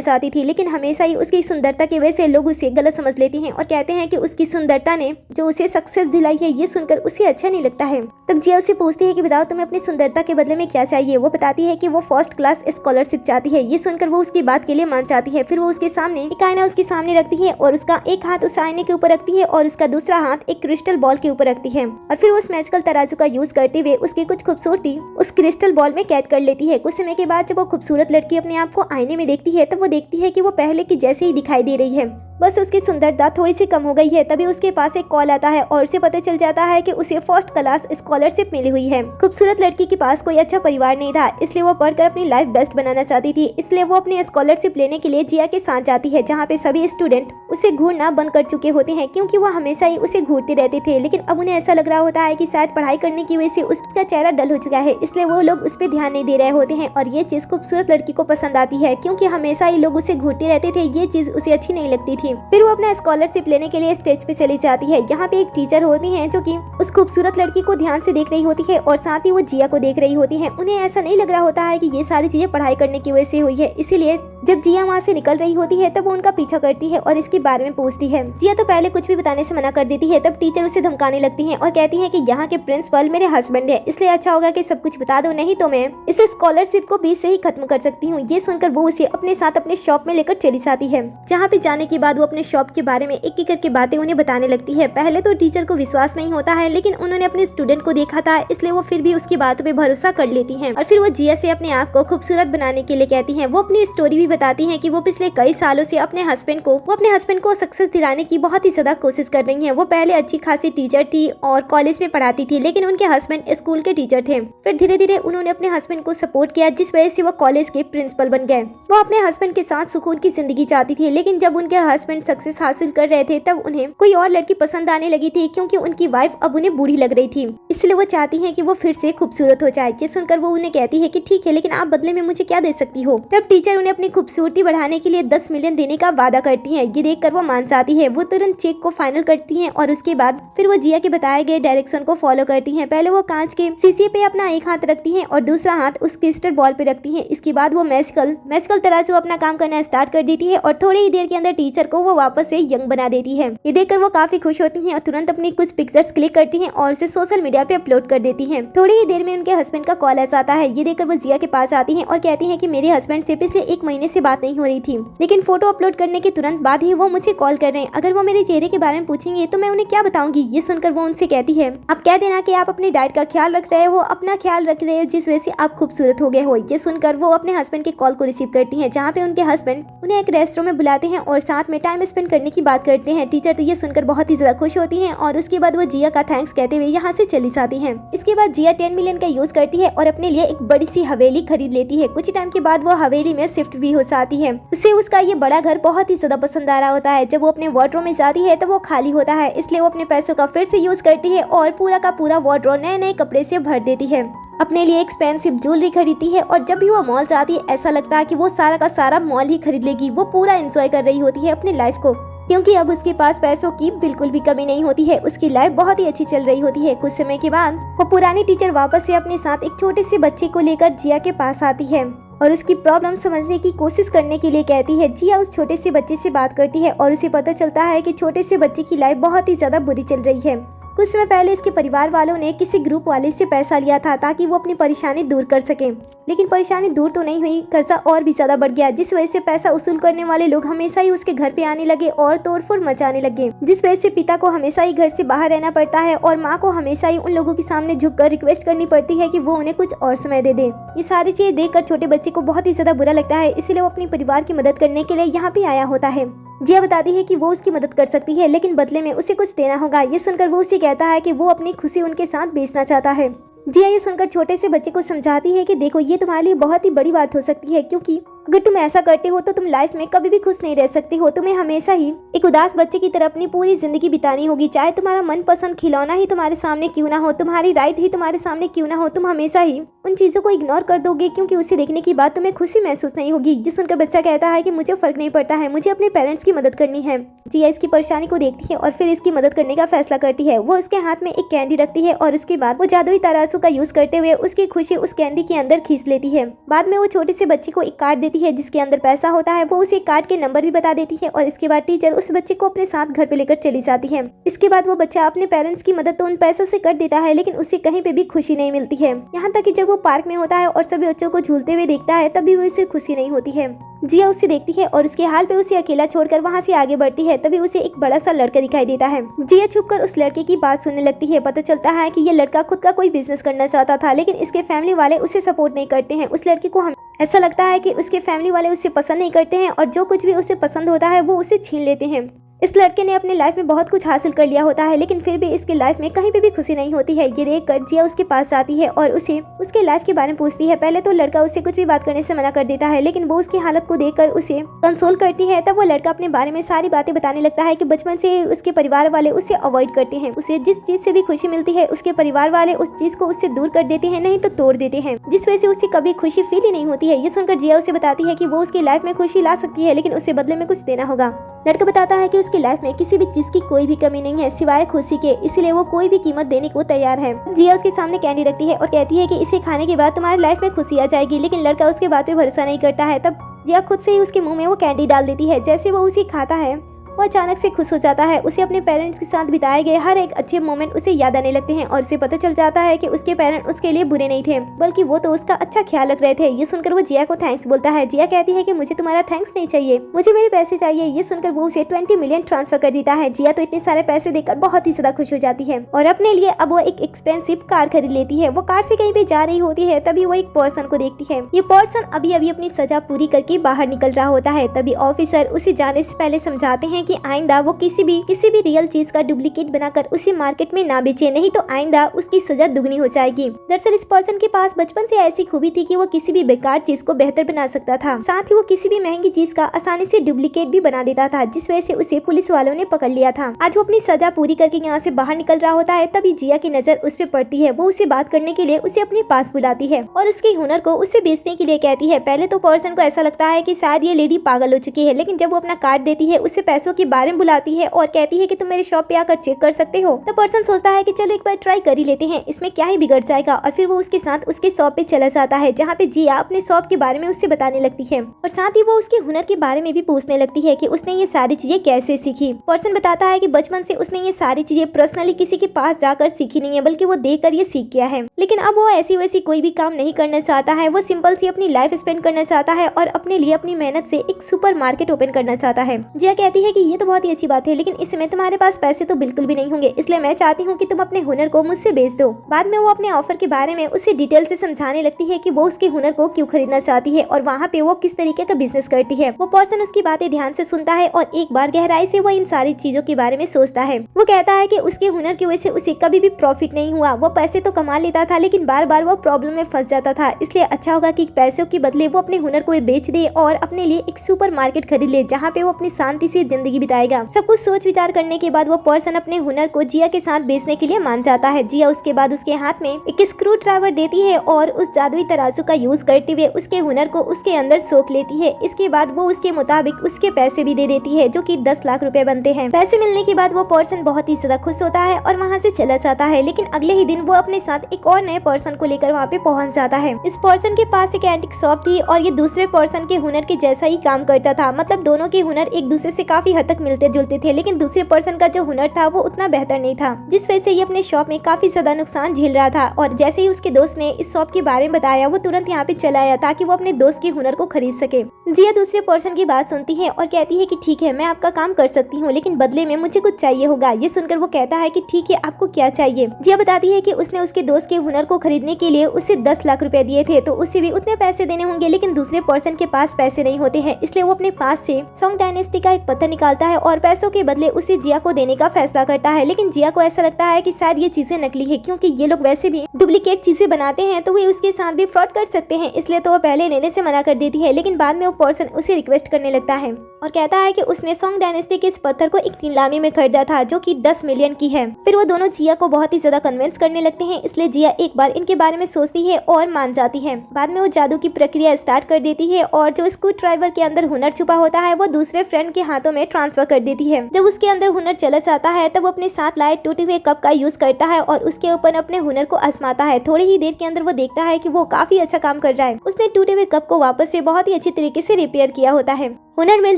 चाहती थी, लेकिन हमेशा ही उसकी सुंदरता की वजह से लोग उसे गलत समझ लेते हैं और कहते हैं कि उसकी सुंदरता ने जो उसे सक्सेस दिलाई है, ये सुनकर उसे अच्छा नहीं लगता है। तब जिया उसे पूछती है कि बताओ तुम्हें अपनी सुंदरता के बदले में क्या चाहिए। वो बताती है कि वो फर्स्ट क्लास स्कॉलरशिप चाहती है। ये सुनकर वो उसकी बात के लिए मान जाती है। फिर वो उसके सामने एक आईना उसके सामने रखती है और उसका एक हाथ उस आईने के ऊपर रखती है और उसका दूसरा हाथ एक क्रिस्टल बॉल के ऊपर रखती है और फिर वो उस मैजिकल तराजू का यूज करते हुए उसकी कुछ खूबसूरती उस क्रिस्टल बॉल में कैद कर लेती है। कुछ समय के बाद जब वो खूबसूरत लड़की अपने आप को आईने में देखती है तब वो देखती है कि वो पहले की जैसे ही दिखाई दे रही है, बस उसकी सुंदरता थोड़ी सी कम हो गई है। तभी उसके पास एक कॉल आता है और उसे पता चल जाता है कि उसे फर्स्ट क्लास स्कॉलरशिप मिली हुई है। खूबसूरत लड़की के पास कोई अच्छा परिवार नहीं था, इसलिए वो पढ़कर अपनी लाइफ बेस्ट बनाना चाहती थी। इसलिए वो अपनी स्कॉलरशिप लेने के लिए जिया के साथ जाती है, जहाँ पे सभी स्टूडेंट उसे घूरना बंद कर चुके होते हैं, क्योंकि वो हमेशा ही उसे घूरते रहते थे। लेकिन अब उन्हें ऐसा लग रहा होता है कि शायद पढ़ाई करने की वजह से उसका चेहरा डल हो चुका है, इसलिए वो लोग उस पर ध्यान नहीं दे रहे होते हैं। और ये चीज खूबसूरत लड़की को पसंद आती है, क्योंकि हमेशा ही लोग उसे घूरते रहते थे, ये चीज उसे अच्छी नहीं लगती थी। फिर वो अपना स्कॉलरशिप लेने के लिए स्टेज पे चली जाती है। यहाँ पे एक टीचर होती हैं जो कि उस खूबसूरत लड़की को ध्यान से देख रही होती है और साथ ही वो जिया को देख रही होती है। उन्हें ऐसा नहीं लग रहा होता है कि ये सारी चीजें पढ़ाई करने की वजह से हुई है, इसीलिए जब जिया वहाँ से निकल रही होती है तब वो उनका पीछा करती है और इसके बारे में पूछती है। जिया तो पहले कुछ भी बताने से मना कर देती है। तब टीचर उसे धमकाने लगती है और कहती है कि यहाँ के प्रिंसिपल मेरे हस्बैंड है, इसलिए अच्छा होगा कि सब कुछ बता दो, नहीं तो मैं इस स्कॉलरशिप को बीच से ही खत्म कर सकती हूँ। ये सुनकर वो उसे अपने साथ अपने शॉप में लेकर चली जाती है, जहाँ पे जाने के बाद वो अपने शॉप के बारे में एक एक करके बातें उन्हें बताने लगती है। पहले तो टीचर को विश्वास नहीं होता है, लेकिन उन्होंने अपने स्टूडेंट को देखा था, इसलिए वो फिर भी उसकी बातों पे भरोसा कर लेती हैं। और फिर वो जिया से अपने आप को खूबसूरत बनाने के लिए कहती हैं। वो अपनी स्टोरी भी बताती हैं कि वो पिछले कई सालों से अपने हस्बैंड को सक्सेस दिलाने की बहुत ही ज्यादा कोशिश कर रही हैं। वो पहले अच्छी खासी टीचर थी और कॉलेज में पढ़ाती थी, लेकिन उनके हस्बैंड स्कूल के टीचर थे। फिर धीरे धीरे उन्होंने अपने हस्बैंड को सपोर्ट किया, जिस वजह से वो कॉलेज के प्रिंसिपल बन गए। वो अपने हस्बैंड के साथ सुकून की जिंदगी चाहती थी, लेकिन जब उनके हस्बैंड सक्सेस हासिल कर रहे थे तब उन्हें कोई और लड़की पसंद आने लगी थी, क्योंकि उनकी वाइफ अब उन्हें बूढ़ी लग रही थी। इसलिए वो चाहती हैं कि वो फिर से खूबसूरत हो जाए। ये सुनकर वो उन्हें कहती है कि ठीक है, लेकिन आप बदले में मुझे क्या दे सकती हो। तब टीचर उन्हें अपनी खूबसूरती बढ़ाने के लिए 10 मिलियन देने का वादा करती है। ये देखकर वो मान जाती है। वो तुरंत चेक को फाइनल करती हैं और उसके बाद फिर वो जिया के बताए गए डायरेक्शन को फॉलो करती हैं। पहले वो कांच के शीशे पे अपना एक हाथ रखती हैं और दूसरा हाथ उस क्रिस्टल बॉल पे रखती हैं। इसके बाद वो मैजिकल तरह से अपना काम करना स्टार्ट कर देती है और थोड़ी ही देर के अंदर टीचर को वो वापस से यंग बना देती है। ये देखकर वो काफी खुश होती हैं और तुरंत अपनी कुछ पिक्चर्स क्लिक करती हैं और उसे सोशल मीडिया पे अपलोड कर देती हैं। थोड़ी ही देर में उनके हस्बैंड का कॉल आ जाता है। ये देखकर वो जिया के पास आती हैं और कहती हैं कि मेरे हस्बैंड से पिछले 1 महीने से बात नहीं हो रही थी, लेकिन फोटो अपलोड करने के तुरंत बाद ही वो मुझे कॉल कर रहे हैं। अगर वो मेरे चेहरे के बारे में पूछेंगे तो मैं उन्हें क्या बताऊंगी। ये सुनकर वो उनसे कहती है, आप कह देना कि आप अपनी डाइट का ख्याल रख रहे हो, अपना ख्याल रख रहे हो, जिस वजह से आप खूबसूरत हो गए हो। ये सुनकर वो अपने हस्बैंड के कॉल को रिसीव करती हैं, जहाँ पे उनके हस्बैंड उन्हें एक रेस्टोरेंट में बुलाते हैं और साथ में टाइम स्पेंड करने की बात करते हैं। टीचर तो ये सुनकर बहुत ही ज्यादा खुश होती हैं और उसके बाद वो जिया का थैंक्स कहते हुए यहाँ से चली जाती हैं। इसके बाद जिया 10 मिलियन का यूज करती है और अपने लिए एक बड़ी सी हवेली खरीद लेती है। कुछ टाइम के बाद वो हवेली में शिफ्ट भी हो जाती है। उसे उसका ये बड़ा घर बहुत ही ज्यादा पसंद आ रहा होता है। जब वो अपने वार्डरोब में जाती है तो वो खाली होता है, इसलिए वो अपने पैसों का फिर से यूज करती है और पूरा का पूरा वार्डरोब नए नए कपड़े से भर देती है। अपने लिए एक्सपेंसिव ज्वेलरी खरीदती है और जब भी वो मॉल जाती है ऐसा लगता है कि वो सारा का सारा मॉल ही खरीद लेगी। वो पूरा एंजॉय कर रही होती है अपनी लाइफ को, क्योंकि अब उसके पास पैसों की बिल्कुल भी कमी नहीं होती है। उसकी लाइफ बहुत ही अच्छी चल रही होती है। कुछ समय के बाद वो पुरानी टीचर वापस से अपने साथ एक छोटे से बच्चे को लेकर जिया के पास आती है और उसकी प्रॉब्लम समझने की कोशिश करने के लिए कहती है। जिया उस छोटे से बच्चे से बात करती है और उसे पता चलता है कि छोटे से बच्चे की लाइफ बहुत ही ज्यादा बुरी चल रही है। कुछ समय पहले इसके परिवार वालों ने किसी ग्रुप वाले से पैसा लिया था ताकि वो अपनी परेशानी दूर कर सके, लेकिन परेशानी दूर तो नहीं हुई, कर्जा और भी ज्यादा बढ़ गया, जिस वजह से पैसा वसूल करने वाले लोग हमेशा ही उसके घर पे आने लगे और तोड़फोड़ मचाने लगे, जिस वजह से पिता को हमेशा ही घर से बाहर रहना पड़ता है और माँ को हमेशा ही उन लोगों के सामने झुककर रिक्वेस्ट करनी पड़ती है कि वो उन्हें कुछ और समय दे दे। ये सारी चीजें देखकर छोटे बच्चे को बहुत ही ज्यादा बुरा लगता है, इसलिए वो अपने परिवार की मदद करने के लिए यहाँ पे आया होता है। जिया बताती है कि वो उसकी मदद कर सकती है, लेकिन बदले में उसे कुछ देना होगा। ये सुनकर वो उसे कहता है कि वो अपनी खुशी उनके साथ बेचना चाहता है। जिया ये सुनकर छोटे से बच्चे को समझाती है कि देखो, ये तुम्हारे लिए बहुत ही बड़ी बात हो सकती है, क्योंकि अगर तुम ऐसा करते हो तो तुम लाइफ में कभी भी खुश नहीं रह सकते हो। तुम्हें हमेशा ही एक उदास बच्चे की तरह अपनी पूरी जिंदगी बितानी होगी। चाहे तुम्हारा मनपसंद खिलौना ही तुम्हारे सामने क्यों ना हो, तुम्हारी राइड ही तुम्हारे सामने क्यों ना हो, तुम हमेशा ही उन चीजों को इग्नोर कर दोगे क्योंकि उसे देखने के बाद तुम्हें खुशी महसूस नहीं होगी। जिस सुनकर बच्चा कहता है कि मुझे फर्क नहीं पड़ता है, मुझे अपने पेरेंट्स की मदद करनी है। जिया इसकी परेशानी को देखती है और फिर इसकी मदद करने का फैसला करती है। वो उसके हाथ में एक कैंडी रखती है और उसके बाद वो जादुई तराजू का यूज करते हुए उसकी खुशी उस कैंडी के अंदर खींच लेती है। बाद में वो छोटे से बच्चे को एक कार्ड देती है जिसके अंदर पैसा होता है। वो उसे कार्ड के नंबर भी बता देती है और इसके बाद टीचर उस बच्चे को अपने साथ घर पे लेकर चली जाती है। इसके बाद वो बच्चा अपने पेरेंट्स की मदद तो उन पैसों से कर देता है लेकिन उसे कहीं पे भी खुशी नहीं मिलती है। यहाँ तक कि जब वो पार्क में होता है और सभी बच्चों को झूलते हुए देखता है तब भी उसे खुशी नहीं होती है। जिया उसे देखती है और उसके हाल पे उसे अकेला छोड़कर वहाँ से आगे बढ़ती है। तभी उसे एक बड़ा सा लड़का दिखाई देता है। जिया छुपकर उस लड़के की बात सुनने लगती है। पता चलता है कि ये लड़का खुद का कोई बिजनेस करना चाहता था लेकिन इसके फैमिली वाले उसे सपोर्ट नहीं करते हैं। उस लड़के को हम ऐसा लगता है कि उसके फैमिली वाले उसे पसंद नहीं करते हैं और जो कुछ भी उसे पसंद होता है वो उसे छीन लेते हैं। इस लड़के ने अपने लाइफ में बहुत कुछ हासिल कर लिया होता है लेकिन फिर भी इसके लाइफ में कहीं पे भी खुशी नहीं होती है। ये देखकर जिया उसके पास आती है और उसे उसके लाइफ के बारे में पूछती है। पहले तो लड़का उसे कुछ भी बात करने से मना कर देता है लेकिन वो उसकी हालत को देखकर उसे कंसोल करती है। तब वो लड़का अपने बारे में सारी बातें बताने लगता है कि बचपन से उसके परिवार वाले उसे अवॉइड करते हैं। उसे जिस चीज से भी खुशी मिलती है उसके परिवार वाले उस चीज को उससे दूर कर देते हैं, नहीं तो तोड़ देते हैं, जिस वजह से उसे कभी खुशी फील ही नहीं होती है। ये सुनकर जिया उसे बताती है कि वो उसकी लाइफ में खुशी ला सकती है लेकिन उसे बदले में कुछ देना होगा। लड़का बताता है कि उसकी लाइफ में किसी भी चीज की कोई भी कमी नहीं है सिवाय खुशी के, इसलिए वो कोई भी कीमत देने को तैयार है। जिया उसके सामने कैंडी रखती है और कहती है कि इसे खाने के बाद तुम्हारी लाइफ में खुशी आ जाएगी, लेकिन लड़का उसके बात पे भरोसा नहीं करता है। तब जिया खुद से ही उसके मुंह में वो कैंडी डाल देती है। जैसे वो उसे खाता है वो अचानक से खुश हो जाता है। उसे अपने पेरेंट्स के साथ बिताए गए हर एक अच्छे मोमेंट उसे याद आने लगते हैं और उसे पता चल जाता है कि उसके पेरेंट्स उसके लिए बुरे नहीं थे बल्कि वो तो उसका अच्छा ख्याल रख रहे थे। ये सुनकर वो जिया को थैंक्स बोलता है। जिया कहती है कि मुझे तुम्हारा थैंक्स नहीं चाहिए, मुझे मेरे पैसे चाहिए। ये सुनकर वो उसे 20 मिलियन ट्रांसफर कर देता है। जिया तो इतने सारे पैसे देकर बहुत ही ज्यादा खुश हो जाती है और अपने लिए अब वो एक एक्सपेंसिव कार खरीद लेती है। वो कार से कहीं पे जा रही होती है तभी वो एक पर्सन को देखती है। ये पर्सन अभी अभी अपनी सजा पूरी करके बाहर निकल रहा होता है। तभी ऑफिसर उसे जाने से पहले समझाते हैं कि आइंदा वो किसी भी रियल चीज का डुप्लीकेट बनाकर उसे मार्केट में ना बेचे, नहीं तो आइंदा उसकी सजा दुगनी हो जाएगी। दरअसल इस पर्सन के पास बचपन से ऐसी खूबी थी कि वो किसी भी बेकार चीज को बेहतर बना सकता था, साथ ही वो किसी भी महंगी चीज का आसानी से डुप्लीकेट भी बना देता था, जिस वजह से उसे पुलिस वालों ने पकड़ लिया था। आज वो अपनी सजा पूरी करके यहाँ से बाहर निकल रहा होता है तभी जिया की नजर उस पर पड़ती है। वो उसे बात करने के लिए उसे अपने पास बुलाती है और उसके हुनर को उसे बेचने के लिए कहती है। पहले तो पर्सन को ऐसा लगता है कि शायद ये लेडी पागल हो चुकी है, लेकिन जब वो अपना कार्ड देती है उसे पैसों के बारे में बुलाती है और कहती है कि तुम मेरे शॉप पे आकर चेक कर सकते हो। तो पर्सन सोचता है कि चलो एक बार ट्राई कर ही लेते हैं, इसमें क्या ही बिगड़ जाएगा। और फिर वो उसके साथ उसके शॉप पे चला जाता है जहाँ पे जिया अपने शॉप के बारे में उससे बताने लगती है और साथ ही वो उसके हुनर के बारे में भी पूछने लगती है कि उसने ये सारी चीजें कैसे सीखी। पर्सन बताता है कि बचपन से उसने ये सारी चीजें पर्सनली किसी के पास जाकर सीखी नहीं है बल्कि वो देख कर ये सीख गया है। लेकिन अब वो ऐसी वैसी कोई भी काम नहीं करना चाहता है। वो सिंपल सी अपनी लाइफ स्पेंड करना चाहता है और अपने लिए अपनी मेहनत से एक सुपर मार्केट ओपन करना चाहता है। जिया कहती है कि ये तो बहुत ही अच्छी बात है लेकिन इसमें तुम्हारे पास पैसे तो बिल्कुल भी नहीं होंगे, इसलिए मैं चाहती हूँ कि तुम अपने हुनर को मुझसे बेच दो। बाद में वो अपने ऑफर के बारे में उसे डिटेल से समझाने लगती है कि वो उसके हुनर को क्यों खरीदना चाहती है और वहाँ पे वो किस तरीके का बिजनेस करती है। वो पर्सन उसकी बातें ध्यान से सुनता है और एक बार गहराई से वो इन सारी चीजों के बारे में सोचता है। वो कहता है कि उसके हुनर की वजह से उसे कभी भी प्रॉफिट नहीं हुआ। वो पैसे तो कमा लेता था लेकिन बार बार वो प्रॉब्लम में फंस जाता था, इसलिए अच्छा होगा कि पैसों के बदले वो अपने हुनर को बेच दे और अपने लिए एक सुपर मार्केट खरीद ले जहाँ पे वो अपनी शांति से जिंदगी बिताएगा। सब कुछ सोच विचार करने के बाद वो पर्सन अपने हुनर को जिया के साथ बेचने के लिए मान जाता है। जिया उसके बाद उसके हाथ में एक स्क्रू ड्राइवर देती है और उस जादुई तराजू का यूज करते हुए उसके हुनर को उसके अंदर सोख लेती है। इसके बाद वो उसके मुताबिक उसके पैसे भी दे देती है जो कि 10 लाख रुपए बनते हैं। पैसे मिलने के बाद वो पर्सन बहुत ही ज्यादा खुश होता है और वहाँ से चला जाता है। लेकिन अगले ही दिन वो अपने साथ एक और नए पर्सन को लेकर वहाँ पे पहुँच जाता है। इस पर्सन के पास एक एंटिक शॉप थी और ये दूसरे पर्सन के हुनर के जैसा ही काम करता था, मतलब दोनों के हुनर एक दूसरे से काफी हद तक मिलते जुलते थे, लेकिन दूसरे पर्सन का जो हुनर था वो उतना बेहतर नहीं था, जिस वजह से ये अपने शॉप में काफी ज्यादा नुकसान झेल रहा था। और जैसे ही उसके दोस्त ने इस शॉप के बारे में बताया वो तुरंत यहाँ पे चला आया ताकि वो अपने दोस्त के हुनर को खरीद सके। जिया दूसरे पर्सन की बात सुनती है और कहती है कि ठीक है मैं आपका काम कर सकती हूँ लेकिन बदले में मुझे कुछ चाहिए होगा। ये सुनकर वो कहता है कि ठीक है आपको क्या चाहिए। जिया बताती है कि उसने उसके दोस्त के हुनर को खरीदने के लिए उसे 10 लाख रुपए दिए थे तो उसे भी उतने पैसे देने होंगे, लेकिन दूसरे पर्सन के पास पैसे नहीं होते हैं, इसलिए वो अपने पास से सोंग डायनेस्टी का एक पत्थर निकाल निकालता है और पैसों के बदले उसे जिया को देने का फैसला करता है। लेकिन जिया को ऐसा लगता है कि शायद ये चीजें नकली है, क्योंकि ये लोग वैसे भी डुप्लीकेट चीजें बनाते हैं तो वे उसके साथ भी फ्रॉड कर सकते हैं, इसलिए तो वो पहले लेने से मना कर देती है। लेकिन बाद में वो पर्सन उसे रिक्वेस्ट करने लगता है और कहता है कि उसने सोंग डायनेस्टी के इस पत्थर को एक नीलामी में खरीदा था जो कि 10 मिलियन की है। फिर वो दोनों जिया को बहुत ही ज्यादा कन्विंस करने लगते हैं, इसलिए जिया एक बार इनके बारे में सोचती है और मान जाती है। बाद में वो जादू की प्रक्रिया स्टार्ट कर देती है और जो स्क्रू ड्राइवर के अंदर हुनर छुपा होता है वो दूसरे फ्रेंड के हाथों में ट्रांसफर कर देती है। जब उसके अंदर हुनर चला जाता है तब वो अपने साथ लाए टूटे हुए कप का यूज करता है और उसके ऊपर अपने हुनर को आजमाता है। थोड़ी ही देर के अंदर वो देखता है कि वो काफी अच्छा काम कर रहा है। उसने टूटे हुए कप को वापस से बहुत ही अच्छी तरीके से रिपेयर किया होता है। हुनर मिल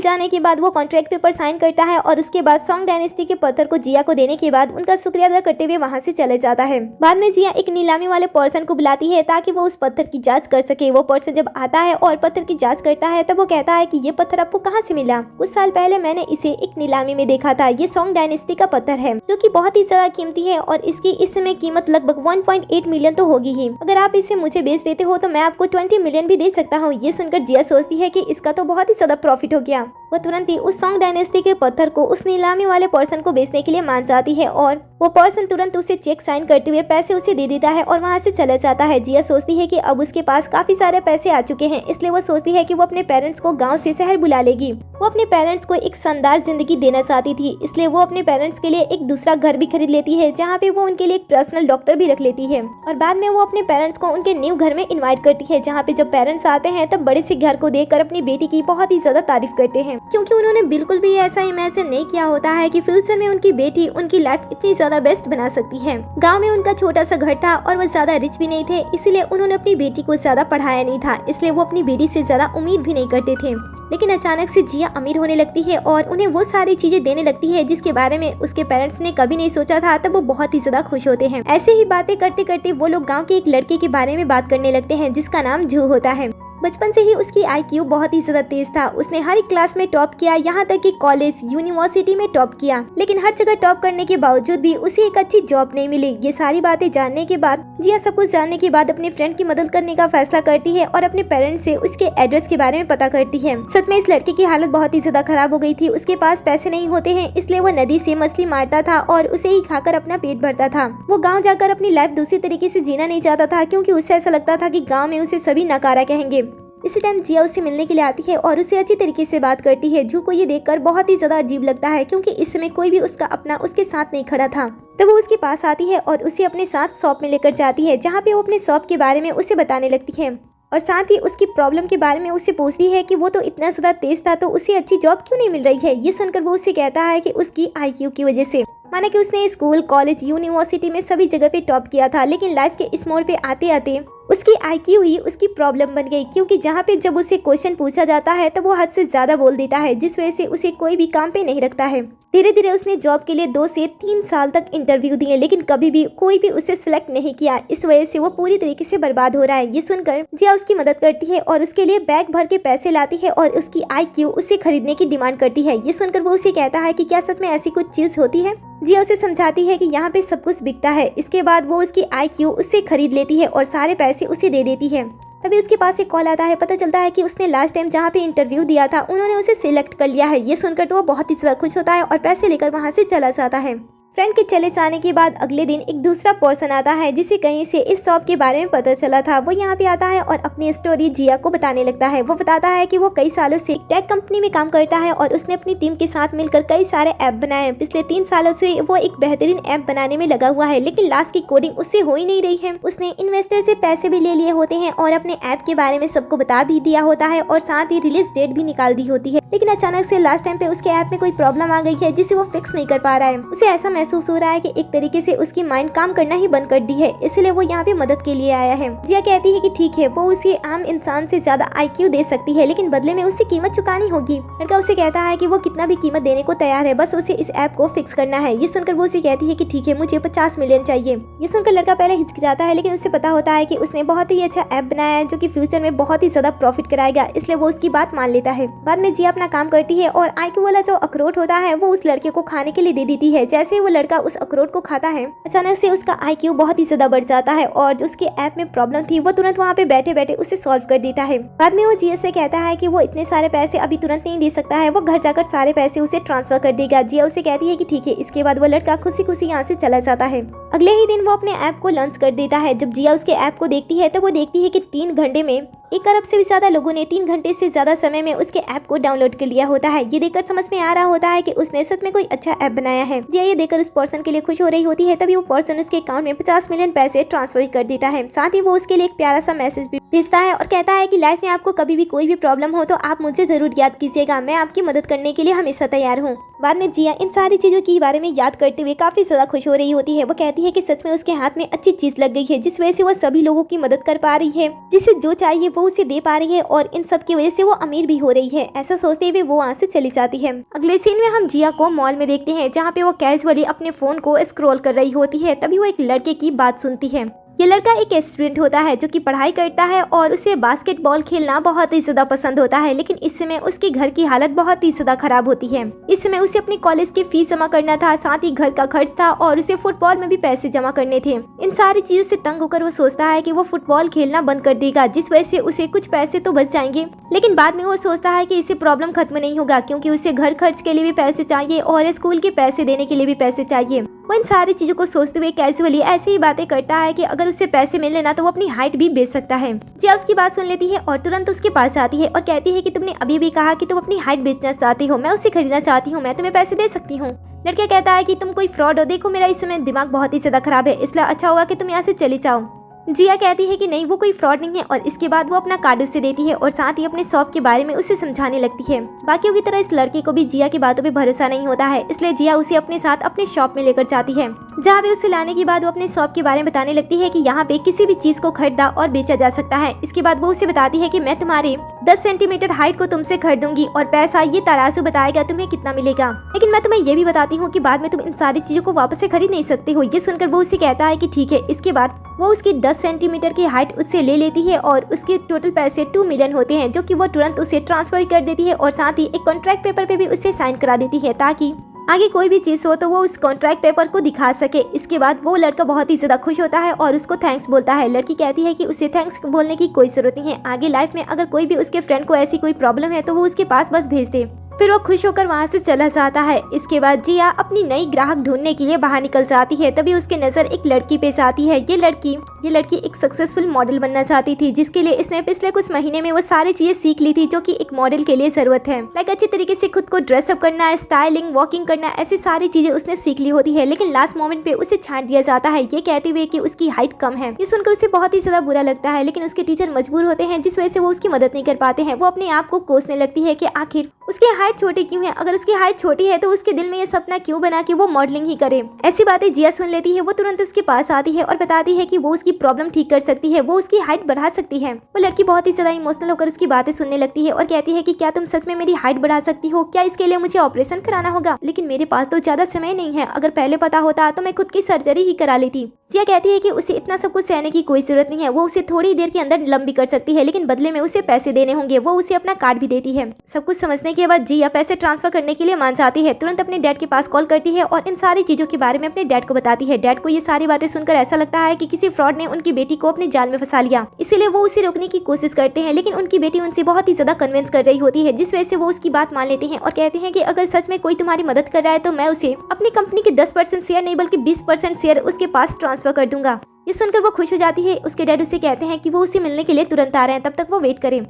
जाने के बाद वो कॉन्ट्रैक्ट पेपर साइन करता है और उसके बाद सोंग डायनेस्टी के पत्थर को जिया को देने के बाद उनका शुक्रिया अदा करते हुए वहां से चले जाता है। बाद में जिया एक नीलामी वाले पर्सन को बुलाती है ताकि वो उस पत्थर की जांच कर सके। वो पर्सन जब आता है और पत्थर की जांच करता है तब वो कहता है कि ये पत्थर आपको कहाँ से मिला? कुछ साल पहले मैंने इसे एक नीलामी में देखा था। ये सोंग डायनेस्टी का पत्थर है जो कि बहुत ही ज्यादा कीमती है और इसकी इस समय कीमत लगभग 1.8 मिलियन तो होगी ही। अगर आप इसे मुझे बेच देते हो तो मैं आपको 20 मिलियन भी दे सकता हूँ। ये सुनकर जिया सोचती है कि इसका तो बहुत ही ज्यादा प्रॉफिट हो गया। वो तुरंत ही उस सोंग डायनेस्टी के पत्थर को उस नीलामी वाले पर्सन को बेचने के लिए मान जाती है और वो पर्सन तुरंत उसे चेक साइन करते हुए पैसे उसे दे देता है और वहाँ से चला जाता है। जिया सोचती है कि अब उसके पास काफी सारे पैसे आ चुके हैं, इसलिए वो सोचती है कि वो अपने पेरेंट्स को गांव से शहर बुला लेगी। वो अपने पेरेंट्स को एक शानदार जिंदगी देना चाहती थी, इसलिए वो अपने पेरेंट्स के लिए एक दूसरा घर भी खरीद लेती है जहाँ पे वो उनके लिए एक पर्सनल डॉक्टर भी रख लेती है। और बाद में वो अपने पेरेंट्स को उनके न्यू घर में इन्वाइट करती है, जहाँ पे जब पेरेंट्स आते हैं तब बड़े से घर को देखकर अपनी बेटी की बहुत ही ज्यादा तारीफ करते हैं, क्योंकि उन्होंने बिल्कुल भी ऐसा इमेजिन नहीं किया होता है कि फ्यूचर में उनकी बेटी उनकी लाइफ इतनी ज्यादा बेस्ट बना सकती है। गांव में उनका छोटा सा घर था और वो ज्यादा रिच भी नहीं थे, इसलिए उन्होंने अपनी बेटी को ज्यादा पढ़ाया नहीं था, इसलिए वो अपनी बेटी से ज्यादा उम्मीद भी नहीं करते थे। लेकिन अचानक से जिया अमीर होने लगती है और उन्हें वो सारी चीजें देने लगती है जिसके बारे में उसके पेरेंट्स ने कभी नहीं सोचा था। तब वो बहुत ही ज्यादा खुश होते हैं। ऐसे ही बातें करते करते वो लोग गांव के एक लड़के के बारे में बात करने लगते हैं जिसका नाम जू होता है। बचपन से ही उसकी IQ बहुत ही ज्यादा तेज था। उसने हर एक क्लास में टॉप किया, यहाँ तक कि कॉलेज यूनिवर्सिटी में टॉप किया। लेकिन हर जगह टॉप करने के बावजूद भी उसे एक अच्छी जॉब नहीं मिली। ये सारी बातें जानने के बाद जिया सब कुछ जानने के बाद अपने फ्रेंड की मदद करने का फैसला करती है और अपने पेरेंट्स से उसके एड्रेस के बारे में पता करती है। सच में इस लड़के की हालत बहुत ही ज्यादा खराब हो गई थी। उसके पास पैसे नहीं होते हैं, इसलिए वो नदी से मछली मारता था और उसे ही खाकर अपना पेट भरता था। वो गाँव जाकर अपनी लाइफ दूसरी तरीके से जीना नहीं चाहता था, क्योंकि उसे ऐसा लगता था कि गाँव में उसे सभी नकारा कहेंगे। इसी टाइम जिया उससे मिलने के लिए आती है और उसे अच्छी तरीके से बात करती है। जू को ये देखकर बहुत ही ज्यादा अजीब लगता है, क्योंकि इस समय कोई भी उसका अपना उसके साथ नहीं खड़ा था। तब वो उसके पास आती है और उसे अपने साथ शॉप में लेकर जाती है, जहाँ पे वो अपने शॉप के बारे में उसे बताने लगती है और साथ ही उसकी प्रॉब्लम के बारे में उससे पूछती है कि वो तो इतना ज्यादा तेज था तो उसे अच्छी जॉब क्यों नहीं मिल रही है। ये सुनकर वो उससे कहता है कि उसकी IQ की वजह से, माना कि उसने स्कूल, कॉलेज, यूनिवर्सिटी में सभी जगह पे टॉप किया था, लेकिन लाइफ के इस मोड़ पे आते आते उसकी IQ ही उसकी प्रॉब्लम बन गई, क्योंकि जहाँ पे जब उसे क्वेश्चन पूछा जाता है तब वो हद से ज्यादा बोल देता है, जिस वजह से उसे कोई भी काम पे नहीं रखता है। धीरे धीरे उसने जॉब के लिए 2 से 3 साल तक इंटरव्यू दिए, लेकिन कभी भी कोई भी उसे सिलेक्ट नहीं किया। इस वजह से वो पूरी तरीके से बर्बाद हो रहा है। ये सुनकर जिया उसकी मदद करती है और उसके लिए बैग भर के पैसे लाती है और उसकी IQ उसे खरीदने की डिमांड करती है। ये सुनकर वो उसे कहता है कि क्या सच में ऐसी कुछ चीज होती है। जिया उसे समझाती है कि यहाँ पे सब कुछ बिकता है। इसके बाद वो उसकी IQ उससे खरीद लेती है और सारे पैसे उसे दे देती है। तभी उसके पास एक कॉल आता है। पता चलता है कि उसने लास्ट टाइम जहाँ पे इंटरव्यू दिया था उन्होंने उसे सिलेक्ट कर लिया है। ये सुनकर तो वो बहुत ही ज्यादा खुश होता है और पैसे लेकर वहाँ से चला जाता है। फ्रेंड के चले जाने के बाद अगले दिन एक दूसरा पर्सन आता है जिसे कहीं से इस शॉप के बारे में पता चला था। वो यहाँ पे आता है और अपनी स्टोरी जिया को बताने लगता है। वो बताता है कि वो कई सालों से टेक कंपनी में काम करता है और उसने अपनी टीम के साथ मिलकर कई सारे ऐप बनाए हैं। पिछले 3 सालों से वो एक बेहतरीन ऐप बनाने में लगा हुआ है, लेकिन लास्ट की कोडिंग उससे हो ही नहीं रही है। उसने इन्वेस्टर से पैसे भी ले लिए होते हैं और अपने ऐप के बारे में सबको बता भी दिया होता है और साथ ही रिलीज डेट भी निकाल दी होती है, लेकिन अचानक से लास्ट टाइम पे उसके ऐप में कोई प्रॉब्लम आ गई है जिसे वो फिक्स नहीं कर पा रहा है। उसे ऐसा महसूस हो रहा है कि एक तरीके से उसकी माइंड काम करना ही बंद कर दी है, इसलिए वो यहाँ पे मदद के लिए आया है। जिया कहती है कि ठीक है, वो उसे आम इंसान से ज्यादा IQ दे सकती है, लेकिन बदले में उसे कीमत चुकानी होगी। लड़का उसे कहता है कि वो कितना भी कीमत देने को तैयार है, बस उसे इस ऐप को फिक्स करना है। ये सुनकर वो उसे कहती है कि ठीक है, मुझे 50 मिलियन चाहिए। ये सुनकर लड़का पहले हिचकिचाता है, लेकिन उसे पता होता है कि उसने बहुत ही अच्छा ऐप बनाया है जो कि फ्यूचर में बहुत ही ज्यादा प्रॉफिट कराएगा, इसलिए वो उसकी बात मान लेता है। बाद में जिया अपना काम करती है और IQ वाला जो अखरोट होता है वो उस लड़के को खाने के लिए दे देती है। जैसे वो लड़का उस अखरोट को खाता है, अचानक से उसका IQ बहुत ही ज्यादा बढ़ जाता है और जो उसके ऐप में प्रॉब्लम थी वो तुरंत वहाँ पे बैठे बैठे उसे सॉल्व कर देता है। बाद में वो जिया से कहता है कि वो इतने सारे पैसे अभी तुरंत नहीं दे सकता है, वो घर जाकर सारे पैसे उसे ट्रांसफर कर देगा। जिया उसे कहती है कि ठीक है। इसके बाद वो लड़का खुशी खुशी यहाँ से चला जाता है। अगले ही दिन वो अपने ऐप को लॉन्च कर देता है। जब जिया उसके ऐप को देखती है तो वो देखती है कि 3 घंटे में 1 अरब से भी ज्यादा लोगों ने 3 घंटे से ज्यादा समय में उसके ऐप को डाउनलोड कर लिया होता है। ये देखकर समझ में आ रहा होता है कि उसने सच में कोई अच्छा ऐप बनाया है। जिया ये देखकर उस पर्सन के लिए खुश हो रही होती है। तभी वो पर्सन उसके अकाउंट में 50 मिलियन पैसे ट्रांसफर कर देता है। साथ ही वो उसके लिए एक प्यारा सा मैसेज भी भेजता है और कहता है कि लाइफ में आपको कभी भी कोई भी प्रॉब्लम हो तो आप मुझे जरूर याद कीजिएगा, मैं आपकी मदद करने के लिए हमेशा तैयार हूँ। बाद में जिया इन सारी चीजों के बारे में याद करते हुए काफी ज्यादा खुश हो रही होती है। वो कहती है कि सच में उसके हाथ में अच्छी चीज लग गई है, जिस वजह से वो सभी लोगों की मदद कर पा रही है, जिसे जो चाहिए वो उसे दे पा रही है और इन सब की वजह से वो अमीर भी हो रही है। ऐसा सोचते हुए वो वहाँ से चली जाती है। अगले सीन में हम जिया को मॉल में देखते हैं, जहाँ पे वो कैजुअली अपने फोन को स्क्रॉल कर रही होती है। तभी वो एक लड़के की बात सुनती है। ये लड़का एक स्टूडेंट होता है जो कि पढ़ाई करता है और उसे बास्केटबॉल खेलना बहुत ही ज्यादा पसंद होता है, लेकिन इस समय उसके घर की हालत बहुत ही ज्यादा खराब होती है। इस समय उसे अपनी कॉलेज की फीस जमा करना था, साथ ही घर का खर्च था और उसे फुटबॉल में भी पैसे जमा करने थे। इन सारी चीजों से तंग होकर वो सोचता है कि वो फुटबॉल खेलना बंद कर देगा, जिस वजह से उसे कुछ पैसे तो बच जाएंगे। लेकिन बाद में वो सोचता है कि इससे प्रॉब्लम खत्म नहीं होगा, क्योंकि उसे घर खर्च के लिए भी पैसे चाहिए और स्कूल के पैसे देने के लिए भी पैसे चाहिए। वो इन सारी चीजों को सोचते हुए कैजुअली ऐसी ही बातें करता है कि अगर उसे पैसे मिल लेना तो वो अपनी हाइट भी बेच सकता है। जिया उसकी बात सुन लेती है और तुरंत उसके पास जाती है और कहती है कि तुमने अभी भी कहा कि तुम अपनी हाइट बेचना चाहती हो, मैं उसे खरीदना चाहती हूँ, मैं तुम्हें पैसे दे सकती हूँ। लड़का कहता है कि तुम कोई फ्रॉड हो, देखो मेरा इस समय दिमाग बहुत ही ज्यादा खराब है, इसलिए अच्छा होगा कि तुम यहाँ से चली जाओ। जिया कहती है कि नहीं, वो कोई फ्रॉड नहीं है और इसके बाद वो अपना कार्ड उसे देती है और साथ ही अपने शॉप के बारे में उसे समझाने लगती है। बाकियों की तरह इस लड़के को भी जिया की बातों पे भरोसा नहीं होता है, इसलिए जिया उसे अपने साथ अपने शॉप में लेकर जाती है, जहाँ पे उसे लाने के बाद वो अपने शॉप के बारे में बताने लगती है कि यहाँ पे किसी भी चीज को खरीदा और बेचा जा सकता है। इसके बाद वो उसे बताती है कि मैं तुम्हारे 10 सेंटीमीटर हाइट को तुमसे खरीदूंगी और पैसा ये तराजू बताएगा तुम्हें कितना मिलेगा, लेकिन मैं तुम्हें ये भी बताती हूँ कि बाद में तुम इन सारी चीजों को वापस से खरीद नहीं सकते हो। ये सुनकर वो उसे कहता है कि ठीक है। इसके बाद वो उसकी 10 सेंटीमीटर की हाइट उससे ले लेती है और उसके टोटल पैसे 2 मिलियन होते हैं, जो कि वो तुरंत उसे ट्रांसफर कर देती है और साथ ही एक कॉन्ट्रैक्ट पेपर पे भी उसे साइन करा देती है, ताकि आगे कोई भी चीज हो तो वो उस कॉन्ट्रैक्ट पेपर को दिखा सके। इसके बाद वो लड़का बहुत ही ज्यादा खुश होता है और उसको थैंक्स बोलता है। लड़की कहती है कि उसे थैंक्स बोलने की कोई जरूरत नहीं है, आगे लाइफ में अगर कोई भी उसके फ्रेंड को ऐसी कोई प्रॉब्लम है तो वो उसके पास बस भेज दे। फिर वो खुश होकर वहाँ से चला जाता है। इसके बाद जिया अपनी नई ग्राहक ढूंढने के लिए बाहर निकल जाती है। तभी उसके नजर एक लड़की पे जाती है। ये लड़की एक सक्सेसफुल मॉडल बनना चाहती थी, जिसके लिए इसने पिछले कुछ महीने में वो सारी चीजें सीख ली थी जो कि एक मॉडल के लिए जरूरत है। लाइक अच्छी तरीके से खुद को ड्रेसअप करना, स्टाइलिंग, वॉकिंग करना, ऐसी सारी चीजें उसने सीख ली होती है। लेकिन लास्ट मोमेंट पे उसे छांट दिया जाता है, ये कहते हुए कि उसकी हाइट कम है। ये सुनकर उसे बहुत ही ज्यादा बुरा लगता है, लेकिन उसके टीचर मजबूर होते हैं, जिस वजह से वो उसकी मदद नहीं कर पाते हैं। वो अपने आप को कोसने लगती है कि आखिर उसकी हाइट छोटी क्यों है, अगर उसकी हाइट छोटी है तो उसके दिल में ये सपना क्यों बना कि वो मॉडलिंग ही करे। ऐसी बातें जिया सुन लेती है। वो तुरंत उसके पास आती है और बताती है कि वो उसकी प्रॉब्लम ठीक कर सकती है, वो उसकी हाइट बढ़ा सकती है। वो लड़की बहुत ही ज्यादा इमोशनल होकर उसकी बातें सुनने लगती है और कहती है कि क्या तुम सच में मेरी हाइट बढ़ा सकती हो, क्या इसके लिए मुझे ऑपरेशन कराना होगा, लेकिन मेरे पास तो ज्यादा समय नहीं है, अगर पहले पता होता तो मैं खुद की सर्जरी ही करा लेती। जिया कहती है कि उसे इतना सब कुछ सहने की कोई जरूरत नहीं है, वो उसे थोड़ी देर के अंदर लंबी कर सकती है, लेकिन बदले में उसे पैसे देने होंगे। वो उसे अपना कार्ड भी देती है। सब कुछ समझने के बाद जिया पैसे ट्रांसफर करने के लिए मान जाती है। तुरंत अपने डैड के पास कॉल करती है और इन सारी चीजों के बारे में अपने डैड को बताती है। डैड को ये सारी बातें सुनकर ऐसा लगता है कि किसी फ्रॉड ने उनकी बेटी को अपने जाल में फंसा लिया, इसीलिए वो उसे रोकने की कोशिश करते हैं, लेकिन उनकी बेटी उनसे बहुत ही ज्यादा कन्विंस कर रही होती है, जिस वजह से वो उसकी बात मान लेते हैं और कहते हैं कि अगर सच में कोई तुम्हारी मदद कर रहा है तो मैं उसे अपनी कंपनी के 10% शेयर नहीं बल्कि 20% शेयर उसके पास ट्रांसफर कर दूंगा। ये सुनकर वो खुश हो जाती है। उसके डैड उसे कहते हैं कि वो उसे मिलने के लिए तुरंत आ रहे हैं, तब तक वो वेट करें।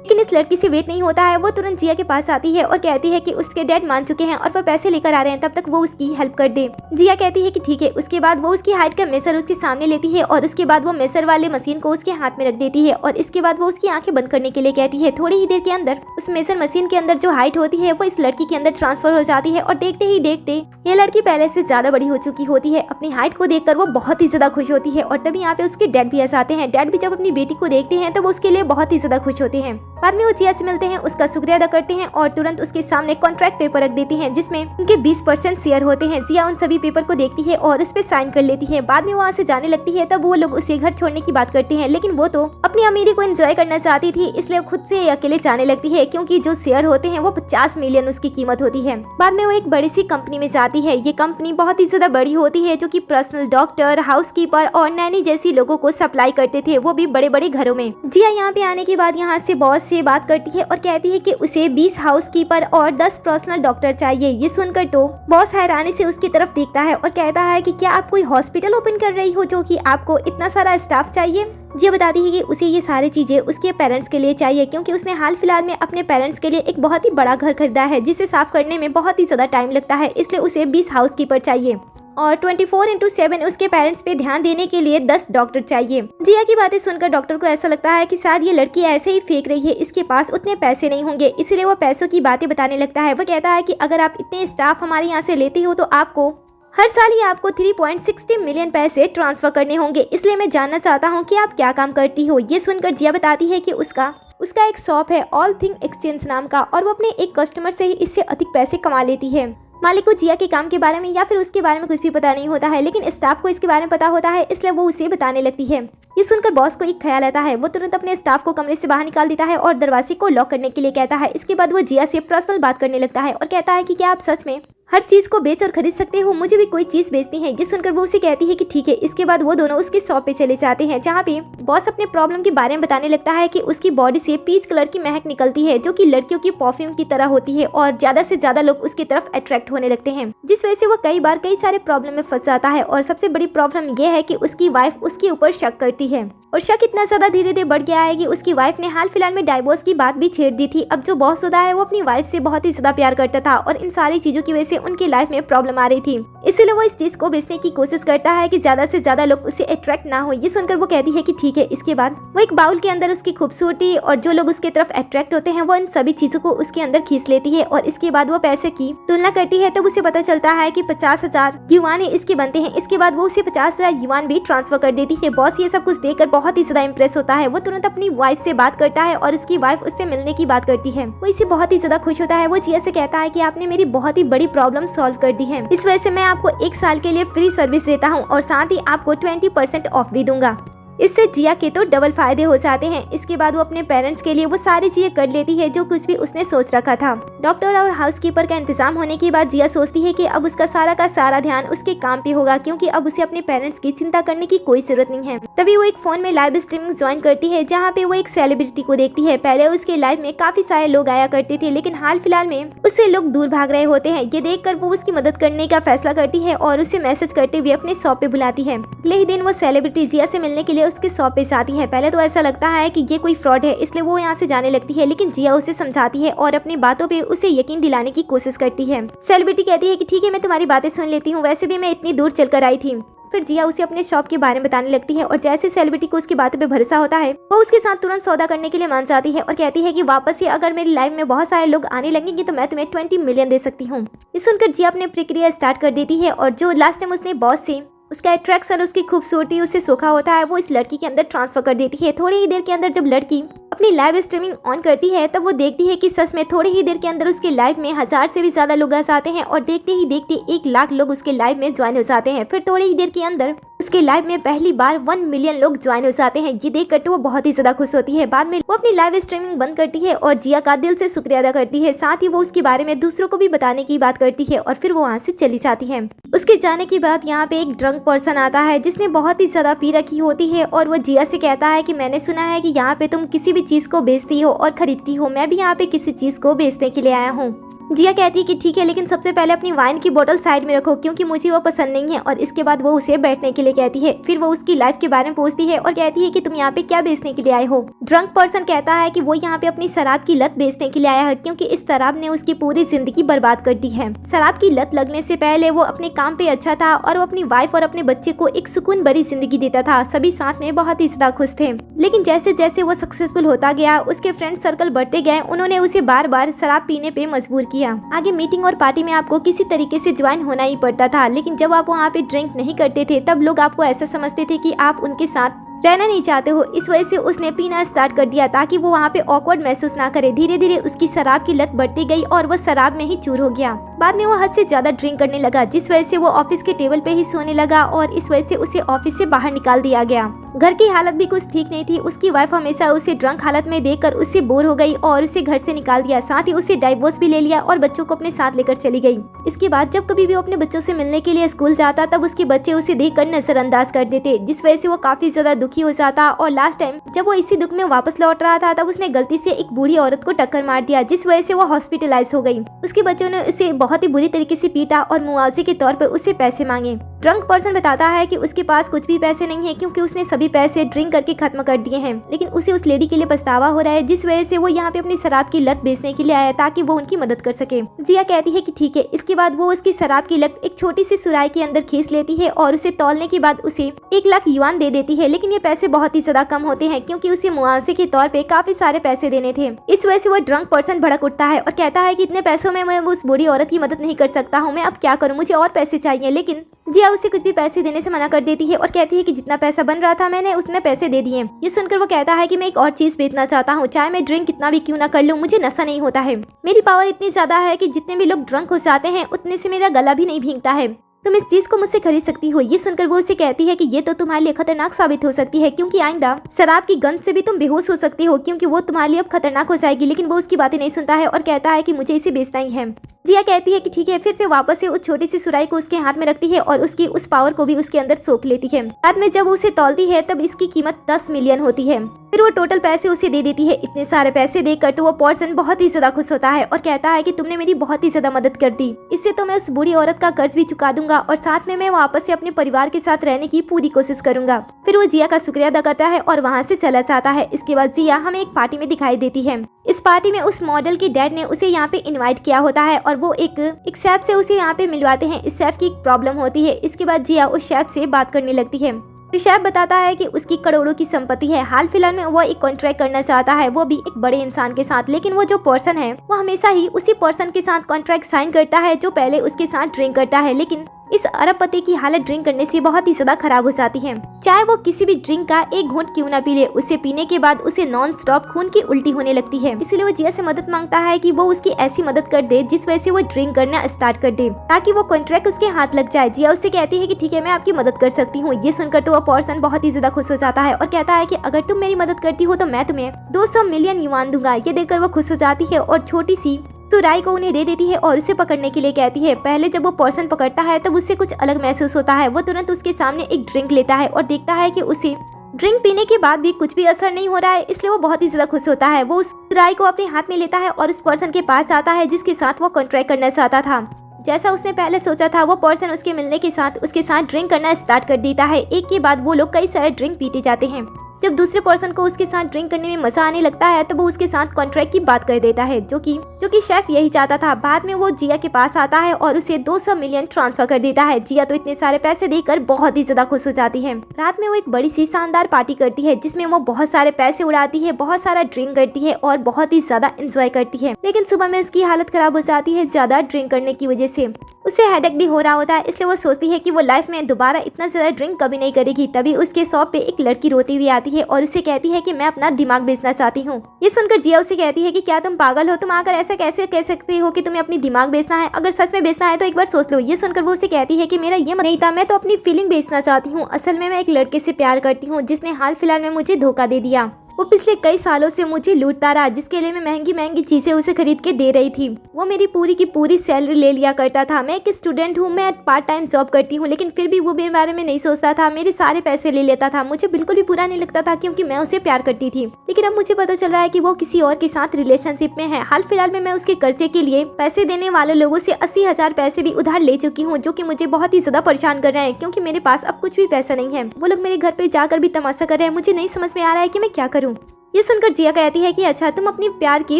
लेकिन इस लड़की से वेट नहीं होता है। वो तुरंत जिया के पास आती है और कहती है कि उसके डैड मान चुके हैं और वो पैसे लेकर आ रहे हैं, तब तक वो उसकी हेल्प कर दे। जिया कहती है कि ठीक है। उसके बाद वो उसकी हाइट का मेजर उसके सामने लेती है और उसके बाद वो मेजर वाले मशीन को उसके हाथ में रख देती है और इसके बाद वो उसकी आंखें बंद करने के लिए कहती है। थोड़ी ही देर के अंदर उस मेजर मशीन के अंदर जो हाइट होती है वो इस लड़की के अंदर ट्रांसफर हो जाती है और देखते ही देखते ये लड़की पहले से ज्यादा बड़ी हो चुकी होती है। अपनी हाइट को देखकर वो बहुत ही ज्यादा खुश होती है और तभी यहाँ पे उसके डैड भी आ जाते हैं। डैड भी जब अपनी बेटी को देखते हैं तो वो उसके लिए बहुत ही ज्यादा खुश होते हैं। बाद में वो जिया से मिलते हैं, उसका शुक्रिया अदा करते हैं और तुरंत उसके सामने कॉन्ट्रैक्ट पेपर रख देती हैं जिसमें उनके 20% शेयर होते हैं। जिया उन सभी पेपर को देखती है और उस पे साइन कर लेती है। बाद में वहाँ से जाने लगती है, तब वो लोग उसे घर छोड़ने की बात करते हैं, लेकिन वो तो अपनी अमीरी को एंजॉय करना चाहती थी, इसलिए खुद से अकेले जाने लगती है क्योंकि जो शेयर होते हैं वो 50 मिलियन उसकी कीमत होती है। बाद में वो एक बड़ी सी कंपनी में जाती है। ये कंपनी बहुत ही ज्यादा बड़ी होती है जो कि पर्सनल डॉक्टर, हाउसकीपर और नैनी जैसी लोगों को सप्लाई करते थे, वो भी बड़े बड़े घरों में। जिया यहाँ पे आने के बाद यहाँ से बॉस से बात करती है और कहती है कि उसे 20 हाउसकीपर और 10 पर्सनल डॉक्टर चाहिए। ये सुनकर तो बॉस हैरानी से उसकी तरफ देखता है और कहता है कि क्या आप कोई हॉस्पिटल ओपन कर रही हो जो कि आपको इतना सारा स्टाफ चाहिए। जिया बताती है कि उसे ये सारी चीजें उसके पेरेंट्स के लिए चाहिए क्योंकि उसने हाल फिलहाल में अपने पेरेंट्स के लिए एक बहुत ही बड़ा घर खरीदा है जिसे साफ करने में बहुत ही ज्यादा टाइम लगता है, इसलिए उसे 20 हाउसकीपर चाहिए और 24/7 उसके पेरेंट्स पे ध्यान देने के लिए 10 डॉक्टर चाहिए। जिया की बातें सुनकर डॉक्टर को ऐसा लगता है कि शायद ये लड़की ऐसे ही फेंक रही है, इसके पास उतने पैसे नहीं होंगे, इसलिए वो पैसों की बातें बताने लगता है। वो कहता है कि अगर आप इतने स्टाफ हमारे यहाँ से लेते हो तो आपको हर साल ही आपको 3.60 मिलियन पैसे ट्रांसफर करने होंगे, इसलिए मैं जानना चाहता हूँ कि आप क्या काम करती हो। ये सुनकर जिया बताती है कि उसका एक शॉप है ऑल थिंग एक्सचेंज नाम का और वो अपने एक कस्टमर से ही इससे अधिक पैसे कमा लेती है। मालिक को जिया के काम के बारे में या फिर उसके बारे में कुछ भी पता नहीं होता है, लेकिन स्टाफ को इसके बारे में पता होता है, इसलिए वो उसे बताने लगती है। ये सुनकर बॉस को एक ख्याल आता है। वो तुरंत अपने स्टाफ को कमरे से बाहर निकाल देता है और दरवाजे को लॉक करने के लिए कहता है। इसके बाद वो जिया से पर्सनल बात करने लगता है और कहता है कि क्या आप सच में हर चीज को बेच और खरीद सकते हो, मुझे भी कोई चीज बेचनी है। ये सुनकर वो उसे कहती है कि ठीक है। इसके बाद वो दोनों उसके शॉप पे चले जाते हैं जहाँ पे बॉस अपने प्रॉब्लम के बारे में बताने लगता है कि उसकी बॉडी से पीच कलर की महक निकलती है जो कि लड़कियों की परफ्यूम की तरह होती है और ज्यादा से ज्यादा लोग उसकी तरफ अट्रैक्ट होने लगते हैं, जिस वजह से वो कई सारे प्रॉब्लम में फंस जाता है। और सबसे बड़ी प्रॉब्लम ये है कि उसकी वाइफ उसके ऊपर शक करती है और शक इतना ज्यादा धीरे धीरे बढ़ गया है कि उसकी वाइफ ने हाल फिलहाल में डाइवोर्स की बात भी छेड़ दी थी। अब जो बॉस होता है वो अपनी वाइफ से बहुत ही ज्यादा प्यार करता था और इन सारी चीजों की वजह से उनकी लाइफ में प्रॉब्लम आ रही थी, इसलिए वो इस चीज को बेचने की कोशिश करता है कि ज्यादा से ज्यादा लोग उससे अट्रैक्ट ना हो। ये सुनकर वो कहती है कि ठीक है। इसके बाद वो एक बाउल के अंदर उसकी खूबसूरती और जो लोग उसके तरफ अट्रैक्ट होते हैं वो इन सभी चीजों को उसके अंदर खींच लेती है और इसके बाद वो पैसे की तुलना करती है तब उसे पता चलता है कि 50,000 युआन इसके बनते हैं। इसके बाद वो उसे 50,000 युआन भी ट्रांसफर कर देती है। बॉस ये सब कुछ देखकर बहुत ही ज्यादा इंप्रेस होता है। वो तुरंत अपनी वाइफ से बात करता है और उसकी वाइफ उससे मिलने की बात करती है। वो इससे बहुत ही ज्यादा खुश होता है। वो जिया से कहता है कि आपने मेरी बहुत ही बड़ी प्रॉब्लम सॉल्व कर दी है, इस वजह से मैं आपको 1 साल के लिए फ्री सर्विस देता हूँ और साथ ही आपको 20% ऑफ भी दूंगा। इससे जिया के तो डबल फायदे हो जाते हैं। इसके बाद वो अपने पेरेंट्स के लिए वो सारी चीजें कर लेती है जो कुछ भी उसने सोच रखा था। डॉक्टर और हाउसकीपर का इंतजाम होने के बाद जिया सोचती है कि अब उसका सारा का सारा ध्यान उसके काम पे होगा क्योंकि अब उसे अपने पेरेंट्स की चिंता करने की कोई जरूरत नहीं है। तभी वो एक फोन में लाइव स्ट्रीमिंग ज्वाइन करती है जहाँ पे वो एक सेलिब्रिटी को देखती है। पहले उसके लाइव में काफी सारे लोग आया करते थे, लेकिन हाल फिलहाल में उससे लोग दूर भाग रहे होते हैं। ये देखकर वो उसकी मदद करने का फैसला करती है और उसे मैसेज करते हुए अपने शॉप पे बुलाती है। अगले ही दिन वो सेलिब्रिटी जिया से मिलने के लिए उसके शॉप पे जाती है। पहले तो ऐसा लगता है कि ये कोई फ्रॉड है, इसलिए वो यहाँ से जाने लगती है, लेकिन जिया उसे समझाती है और अपनी बातों पे उसे यकीन दिलाने की कोशिश करती है। सेलिब्रिटी कहती है कि ठीक है, मैं तुम्हारी बातें सुन लेती हूँ, वैसे भी मैं इतनी दूर चलकर आई थी। फिर जिया उसे अपने शॉप के बारे में बताने लगती है और जैसे सेलिब्रिटी को उसकी बातों पे भरोसा होता है वो उसके साथ तुरंत सौदा करने के लिए मान जाती है और कहती है कि वापस से अगर मेरी लाइफ में बहुत सारे लोग आने लगेंगे तो मैं तुम्हें 20 मिलियन दे सकती हूँ। ये सुनकर जिया अपनी प्रक्रिया स्टार्ट कर देती है और जो लास्ट टाइम उसने बॉस से उसका अट्रैक्शन, उसकी खूबसूरती उससे सोखा होता है वो इस लड़की के अंदर ट्रांसफर कर देती है। थोड़ी ही देर के अंदर जब लड़की अपनी लाइव स्ट्रीमिंग ऑन करती है तब वो देखती है कि सच में थोड़ी ही देर के अंदर उसके लाइव में 1000 से भी ज्यादा लोग आ जाते हैं और देखते ही देखते 1 लाख लोग उसके लाइव में ज्वाइन हो जाते हैं। फिर थोड़ी ही देर के अंदर उसके लाइव में पहली बार 1 मिलियन लोग ज्वाइन हो जाते हैं। ये देखकर तो वो बहुत ही ज्यादा खुश होती है। बाद में वो अपनी लाइव स्ट्रीमिंग बंद करती है और जिया का दिल से शुक्रिया अदा करती है। साथ ही वो उसके बारे में दूसरों को भी बताने की बात करती है और फिर वो वहाँ से चली जाती है। उसके जाने के बाद यहाँ पे एक ड्रंक पर्सन आता है जिसने बहुत ही ज्यादा पी रखी होती है और वो जिया से कहता है कि मैंने सुना है कि यहाँ पे तुम किसी भी चीज को बेचती हो और खरीदती हो, मैं भी यहाँ पे किसी चीज को बेचने के लिए आया हूँ। जिया कहती है कि ठीक है, लेकिन सबसे पहले अपनी वाइन की बोतल साइड में रखो क्योंकि मुझे वो पसंद नहीं है। और इसके बाद वो उसे बैठने के लिए कहती है। फिर वो उसकी लाइफ के बारे में पूछती है और कहती है कि तुम यहाँ पे क्या बेचने के लिए आए हो। ड्रंक पर्सन कहता है कि वो यहाँ पे अपनी शराब की लत बेचने के लिए आया है क्योंकि इस शराब ने उसकी पूरी जिंदगी बर्बाद कर दी है। शराब की लत लगने से पहले वो अपने काम पे अच्छा था और वो अपनी वाइफ और अपने बच्चे को एक सुकून भरी जिंदगी देता था। सभी साथ में बहुत ही ज्यादा खुश थे, लेकिन जैसे जैसे वो सक्सेसफुल होता गया उसके फ्रेंड सर्कल बढ़ते गए। उन्होंने उसे बार बार शराब पीने पे मजबूर किया किया। आगे मीटिंग और पार्टी में आपको किसी तरीके से ज्वाइन होना ही पड़ता था, लेकिन जब आप वहाँ पे ड्रिंक नहीं करते थे तब लोग आपको ऐसा समझते थे कि आप उनके साथ रहना नहीं चाहते हो। इस वजह से उसने पीना स्टार्ट कर दिया ताकि वो वहाँ पे ऑकवर्ड महसूस ना करे। धीरे धीरे उसकी शराब की लत बढ़ती गई और वो शराब में ही चूर हो गया। बाद में वो हद से ज्यादा ड्रिंक करने लगा, जिस वजह से वो ऑफिस के टेबल पे ही सोने लगा और इस वजह से उसे ऑफिस से बाहर निकाल दिया गया। घर की हालत भी कुछ ठीक नहीं थी। उसकी वाइफ हमेशा उसे ड्रंक हालत में देखकर उससे बोर हो गई और उसे घर से निकाल दिया। साथ ही उसे डाइवोर्स भी ले लिया और बच्चों को अपने साथ लेकर चली गई। इसके बाद जब कभी भी वो अपने बच्चों से मिलने के लिए स्कूल जाता तब उसके बच्चे उसे देखकर नजरअंदाज कर देते, जिस वजह से वो काफी ज्यादा दुखी हो जाता। और लास्ट टाइम जब वो इसी दुख में वापस लौट रहा था तब उसने गलती से एक बूढ़ी औरत को टक्कर मार दिया, जिस वजह से वो हॉस्पिटलाइज हो गई। उसके बच्चों ने उसे बहुत ही बुरी तरीके से पीटा और मुआवजे के तौर पर उससे पैसे मांगे। ड्रंक पर्सन बताता है कि उसके पास कुछ भी पैसे नहीं है क्योंकि उसने सभी पैसे ड्रिंक करके खत्म कर दिए हैं, लेकिन उसे उस लेडी के लिए पछतावा हो रहा है, जिस वजह से वो यहाँ पे अपनी शराब की लत बेचने के लिए आया ताकि वो उनकी मदद कर सके। जिया कहती है कि ठीक है। इसके बाद वो उसकी शराब की लत एक छोटी सी सुराही के अंदर खींच लेती है और उसे तौलने के बाद उसे 1 लाख युआन दे देती है, लेकिन ये पैसे बहुत ही ज्यादा कम होते हैं क्योंकि उसे मुआवजे के तौर पे काफी सारे पैसे देने थे। इस वजह से वो ड्रंक पर्सन भड़क उठता है और कहता है कि इतने पैसों में मैं उस बूढ़ी औरत की मदद नहीं कर सकता हूँ, मैं अब क्या करूँ, मुझे और पैसे चाहिए। लेकिन जिया उसे कुछ भी पैसे देने से मना कर देती है और कहती है कि जितना पैसा बन रहा था मैंने उतने पैसे दे दिए। ये सुनकर वो कहता है कि मैं एक और चीज बेचना चाहता हूँ, चाहे मैं ड्रिंक कितना भी क्यों ना कर लूँ, मुझे नशा नहीं होता है। मेरी पावर इतनी ज्यादा है कि जितने भी लोग ड्रंक हो जाते हैं उतने से मेरा गला भी नहीं भीगता है। तुम इस चीज को मुझसे खरीद सकती हो। ये सुनकर वो उसे कहती है कि ये तो तुम्हारे लिए खतरनाक साबित हो सकती है क्योंकि आइंदा शराब की गंध से भी तुम बेहोश हो सकती हो, क्योंकि वो तुम्हारे लिए अब खतरनाक हो जाएगी। लेकिन वो उसकी बातें नहीं सुनता है और कहता है कि मुझे इसे बेचना ही है। जिया कहती है कि ठीक है। फिर से वापस से उस छोटी सी सुराही को उसके हाथ में रखती है और उसकी उस पावर को भी उसके अंदर सोख लेती है। बाद में जब उसे तौलती है तब इसकी कीमत 10 मिलियन होती है। फिर वो टोटल पैसे उसे दे देती है। इतने सारे पैसे देकर तो वो पर्सन बहुत ही ज्यादा खुश होता है और कहता है कि तुमने मेरी बहुत ही ज्यादा मदद कर दी, इससे तो मैं उस बूढ़ी औरत का कर्ज भी चुका दूंगा और साथ में मैं वापस से अपने परिवार के साथ रहने की पूरी कोशिश करूंगा। फिर वो जिया का शुक्रिया अदा करता है और वहाँ से चला जाता है। इसके बाद जिया हमें एक पार्टी में दिखाई देती है। इस पार्टी में उस मॉडल के डैड ने उसे यहाँ पे इनवाइट किया होता है और वो एक शेफ से उसे यहाँ पे मिलवाते हैं। इस शेफ की एक प्रॉब्लम होती है। इसके बाद जिया उस शेफ से बात करने लगती है। तो शेफ बताता है कि उसकी करोड़ों की संपत्ति है। हाल फिलहाल में वो एक कॉन्ट्रैक्ट करना चाहता है, वो भी एक बड़े इंसान के साथ, लेकिन वो जो पर्सन है वो हमेशा ही उसी पर्सन के साथ कॉन्ट्रैक्ट साइन करता है जो पहले उसके साथ ड्रिंक करता है। लेकिन इस अरबपति की हालत ड्रिंक करने से बहुत ही ज्यादा खराब हो जाती है। चाहे वो किसी भी ड्रिंक का एक घूंट क्यों ना पी ले, उसे पीने के बाद उसे नॉन स्टॉप खून की उल्टी होने लगती है। इसलिए वो जिया से मदद मांगता है कि वो उसकी ऐसी मदद कर दे जिस वजह से वो ड्रिंक करना स्टार्ट कर दे ताकि वो कॉन्ट्रैक्ट उसके हाथ लग जाए। जिया उससे कहती है कि ठीक है, मैं आपकी मदद कर सकती हूँ। ये सुनकर तो वो पर्सन बहुत ही ज्यादा खुश हो जाता है और कहता है कि अगर तुम मेरी मदद करती हो तो मैं तुम्हें 200 मिलियन युआन दूंगा। ये देखकर वो खुश हो जाती है और छोटी सी सुराही को उन्हें दे देती है और उसे पकड़ने के लिए कहती है। पहले जब वो पर्सन पकड़ता है तब उससे कुछ अलग महसूस होता है। वो तुरंत उसके सामने एक ड्रिंक लेता है और देखता है कि उसे ड्रिंक पीने के बाद भी कुछ भी असर नहीं हो रहा है, इसलिए वो बहुत ही ज्यादा खुश होता है। वो उस सुराही को अपने हाथ में लेता है और उस पर्सन के पास जाता है जिसके साथ वो कॉन्ट्रैक्ट करना चाहता था। जैसा उसने पहले सोचा था, वो पर्सन उसके मिलने के साथ उसके साथ ड्रिंक करना स्टार्ट कर देता है। एक के बाद वो लोग कई सारे ड्रिंक पीते जाते हैं। जब दूसरे पर्सन को उसके साथ ड्रिंक करने में मजा आने लगता है तो वो उसके साथ कॉन्ट्रैक्ट की बात कर देता है, जो कि शेफ यही चाहता था। बाद में वो जिया के पास आता है और उसे 200 मिलियन ट्रांसफर कर देता है। जिया तो इतने सारे पैसे देकर बहुत ही ज्यादा खुश हो जाती है। रात में वो एक बड़ी सी शानदार पार्टी करती है जिसमें वो बहुत सारे पैसे उड़ाती है, बहुत सारा ड्रिंक करती है और बहुत ही ज्यादा एंजॉय करती है। लेकिन सुबह में उसकी हालत खराब हो जाती है ज्यादा ड्रिंक करने की वजह से। उसे हेडेक भी हो रहा होता है, इसलिए वो सोचती है कि वो लाइफ में दोबारा इतना ज्यादा ड्रिंक कभी नहीं करेगी। तभी उसके शॉप पे एक लड़की रोती हुई आती है और उसे कहती है कि मैं अपना दिमाग बेचना चाहती हूँ। ये सुनकर जिया उसे कहती है कि क्या तुम पागल हो, तुम आकर ऐसा कैसे कह सकती हो कि तुम्हें अपनी दिमाग बेचना है? अगर सच में बेचना है तो एक बार सोच लो। ये सुनकर वो उसे कहती है कि मेरा ये मन नहीं था, मैं तो अपनी फीलिंग बेचना चाहती हूँ। असल में मैं एक लड़के से प्यार करती हूँ जिसने हाल फिलहाल में मुझे धोखा दे दिया। वो पिछले कई सालों से मुझे लूटता रहा, जिसके लिए मैं महंगी महंगी चीजें उसे खरीद के दे रही थी। वो मेरी पूरी की पूरी सैलरी ले लिया करता था। मैं एक स्टूडेंट हूँ, मैं पार्ट टाइम जॉब करती हूँ, लेकिन फिर भी वो मेरे बारे में नहीं सोचता था, मेरे सारे पैसे ले लेता था। मुझे बिल्कुल भी बुरा नहीं लगता था क्योंकि मैं उसे प्यार करती थी। लेकिन अब मुझे पता चल रहा है कि वो किसी और के साथ रिलेशनशिप में है। हाल फिलहाल में मैं उसके कर्जे के लिए पैसे देने वाले लोगों से 80,000 पैसे भी उधार ले चुकी हूँ, जो कि मुझे बहुत ही ज्यादा परेशान कर रहे हैं क्योंकि मेरे पास अब कुछ भी पैसा नहीं है। वो लोग मेरे घर पे जाकर भी तमाशा कर रहे हैं। मुझे नहीं समझ में आ रहा है कि मैं क्या करूँ। ये सुनकर जिया कहती है कि अच्छा, तुम अपनी प्यार की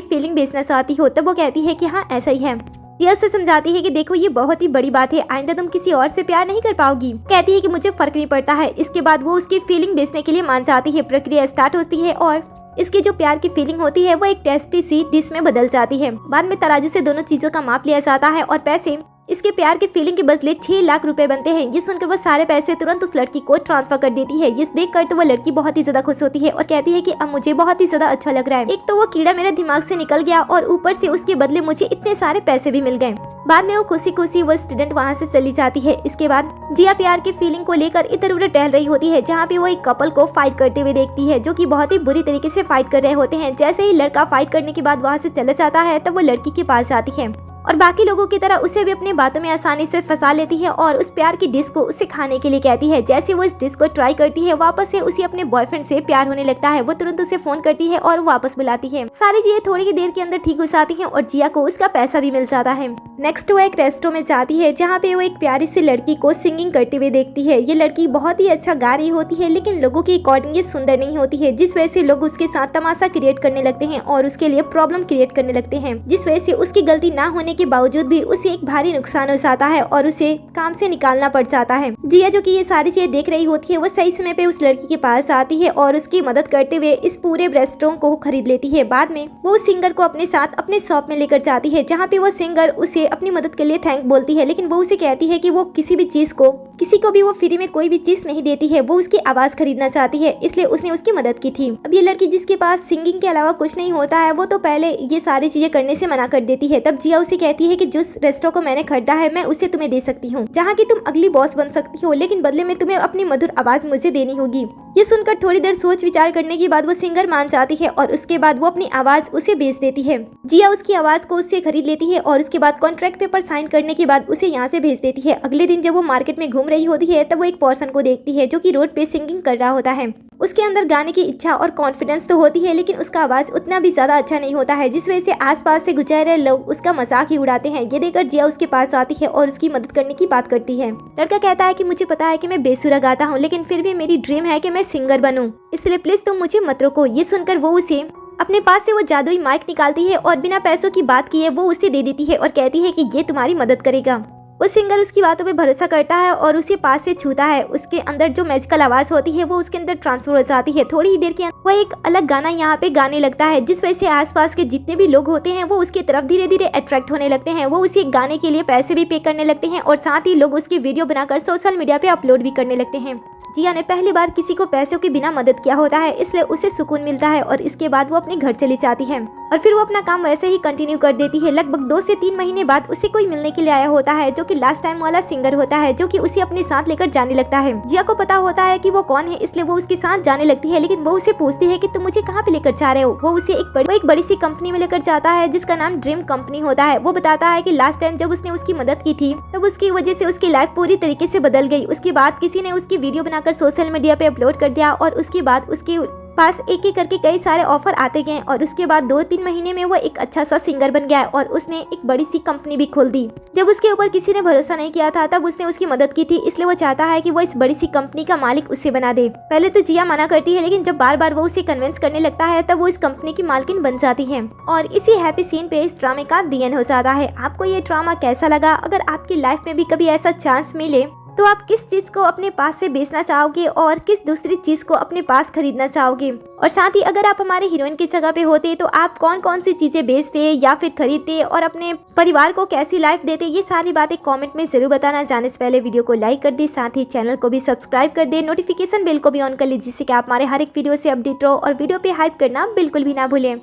फीलिंग बेचना चाहती हो? तब वो कहती है कि हाँ, ऐसा ही है। जिया से समझाती है कि देखो, ये बहुत ही बड़ी बात है, आइंदा तुम किसी और से प्यार नहीं कर पाओगी। कहती है कि मुझे फर्क नहीं पड़ता है। इसके बाद वो उसकी फीलिंग बेचने के लिए मान जाती है। प्रक्रिया स्टार्ट होती है और इसकी जो प्यार की फीलिंग होती है वो एक टेस्टी सी डिश में बदल जाती है। बाद में तराजू से दोनों चीजों का माप लिया जाता है और पैसे इसके प्यार की फीलिंग के बदले 6 लाख रुपए बनते हैं। ये सुनकर वो सारे पैसे तुरंत उस लड़की को ट्रांसफर कर देती है। ये देखकर तो वो लड़की बहुत ही ज्यादा खुश होती है और कहती है कि अब मुझे बहुत ही ज्यादा अच्छा लग रहा है। एक तो वो कीड़ा मेरे दिमाग से निकल गया और ऊपर से उसके बदले मुझे इतने सारे पैसे भी मिल गए। बाद में वो खुशी खुशी वो स्टूडेंट वहाँ से चली जाती है। इसके बाद जिया प्यार की फीलिंग को लेकर इधर उधर टहल रही होती है, जहाँ पे वो एक कपल को फाइट करते हुए देखती है जो कि बहुत ही बुरी तरीके से फाइट कर रहे होते हैं। जैसे ही लड़का फाइट करने के बाद वहाँ से चला जाता है तब वो लड़की के पास जाती है और बाकी लोगों की तरह उसे भी अपनी बातों में आसानी से फंसा लेती है और उस प्यार की डिश को उसे खाने के लिए कहती है। जैसे वो इस डिश को ट्राई करती है वापस से उसे अपने बॉयफ्रेंड से प्यार होने लगता है। वो तुरंत उसे फोन करती है और वापस बुलाती है। सारी चीजें थोड़ी ही देर के अंदर ठीक हो जाती हैं और जिया को उसका पैसा भी मिल जाता है। नेक्स्ट वो एक रेस्टोरेंट में जाती है जहाँ पे वो एक प्यारी सी लड़की को सिंगिंग करते हुए देखती है। ये लड़की बहुत ही अच्छा गा रही होती है लेकिन लोगों के अकॉर्डिंग ये सुंदर नहीं होती है, जिस वजह से लोग उसके साथ तमाशा क्रिएट करने लगते हैं और उसके लिए प्रॉब्लम क्रिएट करने लगते हैं, जिस वजह से उसकी गलती ना होने के बावजूद भी उसे एक भारी नुकसान हो जाता है और उसे काम से निकालना पड़ जाता है। जिया जो कि ये सारी चीजें देख रही होती है वो सही समय पे उस लड़की के पास आती है और उसकी मदद करते हुए इस पूरे रेस्टोरेंट को खरीद लेती है। बाद में वो सिंगर को अपने साथ अपने शॉप में लेकर जाती है जहाँ पे वो सिंगर उसे अपनी मदद के लिए थैंक बोलती है, लेकिन वो उसे कहती है कि वो किसी को भी वो फ्री में कोई भी चीज नहीं देती है, वो उसकी आवाज खरीदना चाहती है, इसलिए उसने उसकी मदद की थी। अब ये लड़की जिसके पास सिंगिंग के अलावा कुछ नहीं होता है वो तो पहले ये सारी चीजें करने से मना कर देती है। तब जिया उसे कहती है कि जिस रेस्टोरेंट को मैंने खरीदा है मैं उसे तुम्हें दे सकती हूँ, जहाँ की तुम अगली बॉस बन सकती हो, लेकिन बदले में तुम्हें अपनी मधुर आवाज मुझे देनी होगी। ये सुनकर थोड़ी देर सोच विचार करने के बाद वो सिंगर मान जाती है और उसके बाद वो अपनी आवाज उसे बेच देती है। जिया उसकी आवाज को उससे खरीद लेती है और उसके बाद कॉन्ट्रैक्ट पेपर साइन करने के बाद उसे यहाँ से भेज देती है। अगले दिन जब वो मार्केट में घूम रही होती है तब वो एक पर्सन को देखती है जो कि रोड पे सिंगिंग कर रहा होता है। उसके अंदर गाने की इच्छा और कॉन्फिडेंस तो होती है लेकिन उसका आवाज उतना भी ज्यादा अच्छा नहीं होता है, जिस वजह से आसपास से गुजर रहे लोग उसका मजाक ही उड़ाते हैं। ये देखकर जिया उसके पास आती है और उसकी मदद करने की बात करती है। लड़का कहता है कि मुझे पता है कि मैं बेसुरा गाता हूँ लेकिन फिर भी मेरी ड्रीम है कि मैं सिंगर बनूं, इसलिए प्लीज तुम मुझे मत रोको। ये सुनकर वो उसे अपने पास से वो जादुई माइक निकालती है और बिना पैसों की बात किए वो उसे दे देती है और कहती है कि ये तुम्हारी मदद करेगा। वो सिंगर उसकी बातों पे भरोसा करता है और उसे पास से छूता है। उसके अंदर जो मैजिकल आवाज होती है वो उसके अंदर ट्रांसफर हो जाती है। थोड़ी ही देर के अंदर वो एक अलग गाना यहाँ पे गाने लगता है, जिस वजह से आसपास के जितने भी लोग होते हैं वो उसकी तरफ धीरे धीरे अट्रैक्ट होने लगते हैं। वो उसी गाने के लिए पैसे भी पे करने लगते हैं और साथ ही लोग उसकी वीडियो बनाकर सोशल मीडिया पे अपलोड भी करने लगते हैं। जिया ने पहली बार किसी को पैसों के बिना मदद किया होता है, इसलिए उसे सुकून मिलता है और इसके बाद वो अपने घर चली जाती है और फिर वो अपना काम वैसे ही कंटिन्यू कर देती है। लगभग 2 से 3 महीने बाद उसे कोई मिलने के लिए आया होता है जो कि लास्ट टाइम वाला सिंगर होता है, जो कि उसे अपने साथ लेकर जाने लगता है। जिया को पता होता है कि वो कौन है, इसलिए वो उसके साथ जाने लगती है, लेकिन वो उसे पूछती है कि तुम मुझे कहाँ पे लेकर जा रहे हो। वो उसे एक बड़ी सी कंपनी में लेकर जाता है जिसका नाम ड्रीम कंपनी होता है। वो बताता है कि लास्ट टाइम जब उसने उसकी मदद की थी तब उसकी वजह से उसकी लाइफ पूरी तरीके से बदल गई। उसके बाद किसी ने उसकी वीडियो बनाकर सोशल मीडिया पे अपलोड कर दिया और उसके बाद उसके पास एक एक करके कई सारे ऑफर आते गए और उसके बाद 2-3 महीने में वो एक अच्छा सा सिंगर बन गया और उसने एक बड़ी सी कंपनी भी खोल दी। जब उसके ऊपर किसी ने भरोसा नहीं किया था तब उसने उसकी मदद की थी, इसलिए वो चाहता है कि वो इस बड़ी सी कंपनी का मालिक उससे बना दे। पहले तो जिया मना करती है, लेकिन जब बार बार वो उसे कन्विंस करने लगता है तब वो इस कंपनी की मालकिन बन जाती है। और इसी हैप्पी सीन पे इस ड्रामे का दी एंड हो जाता है। आपको ये ड्रामा कैसा लगा? अगर आपकी लाइफ में भी कभी ऐसा चांस मिले तो आप किस चीज को अपने पास से बेचना चाहोगे और किस दूसरी चीज को अपने पास खरीदना चाहोगे? और साथ ही अगर आप हमारे हीरोइन की जगह पे होते तो आप कौन कौन सी चीजें बेचते या फिर खरीदते और अपने परिवार को कैसी लाइफ देते? ये सारी बातें कमेंट में जरूर बताना। जाने से पहले वीडियो को लाइक कर दे, साथ ही चैनल को भी सब्सक्राइब कर दे, नोटिफिकेशन बेल को भी ऑन कर लीजिए जिससे कि आप हमारे हर एक वीडियो से अपडेट रहो और वीडियो पे हाइप करना बिल्कुल भी ना भूलें।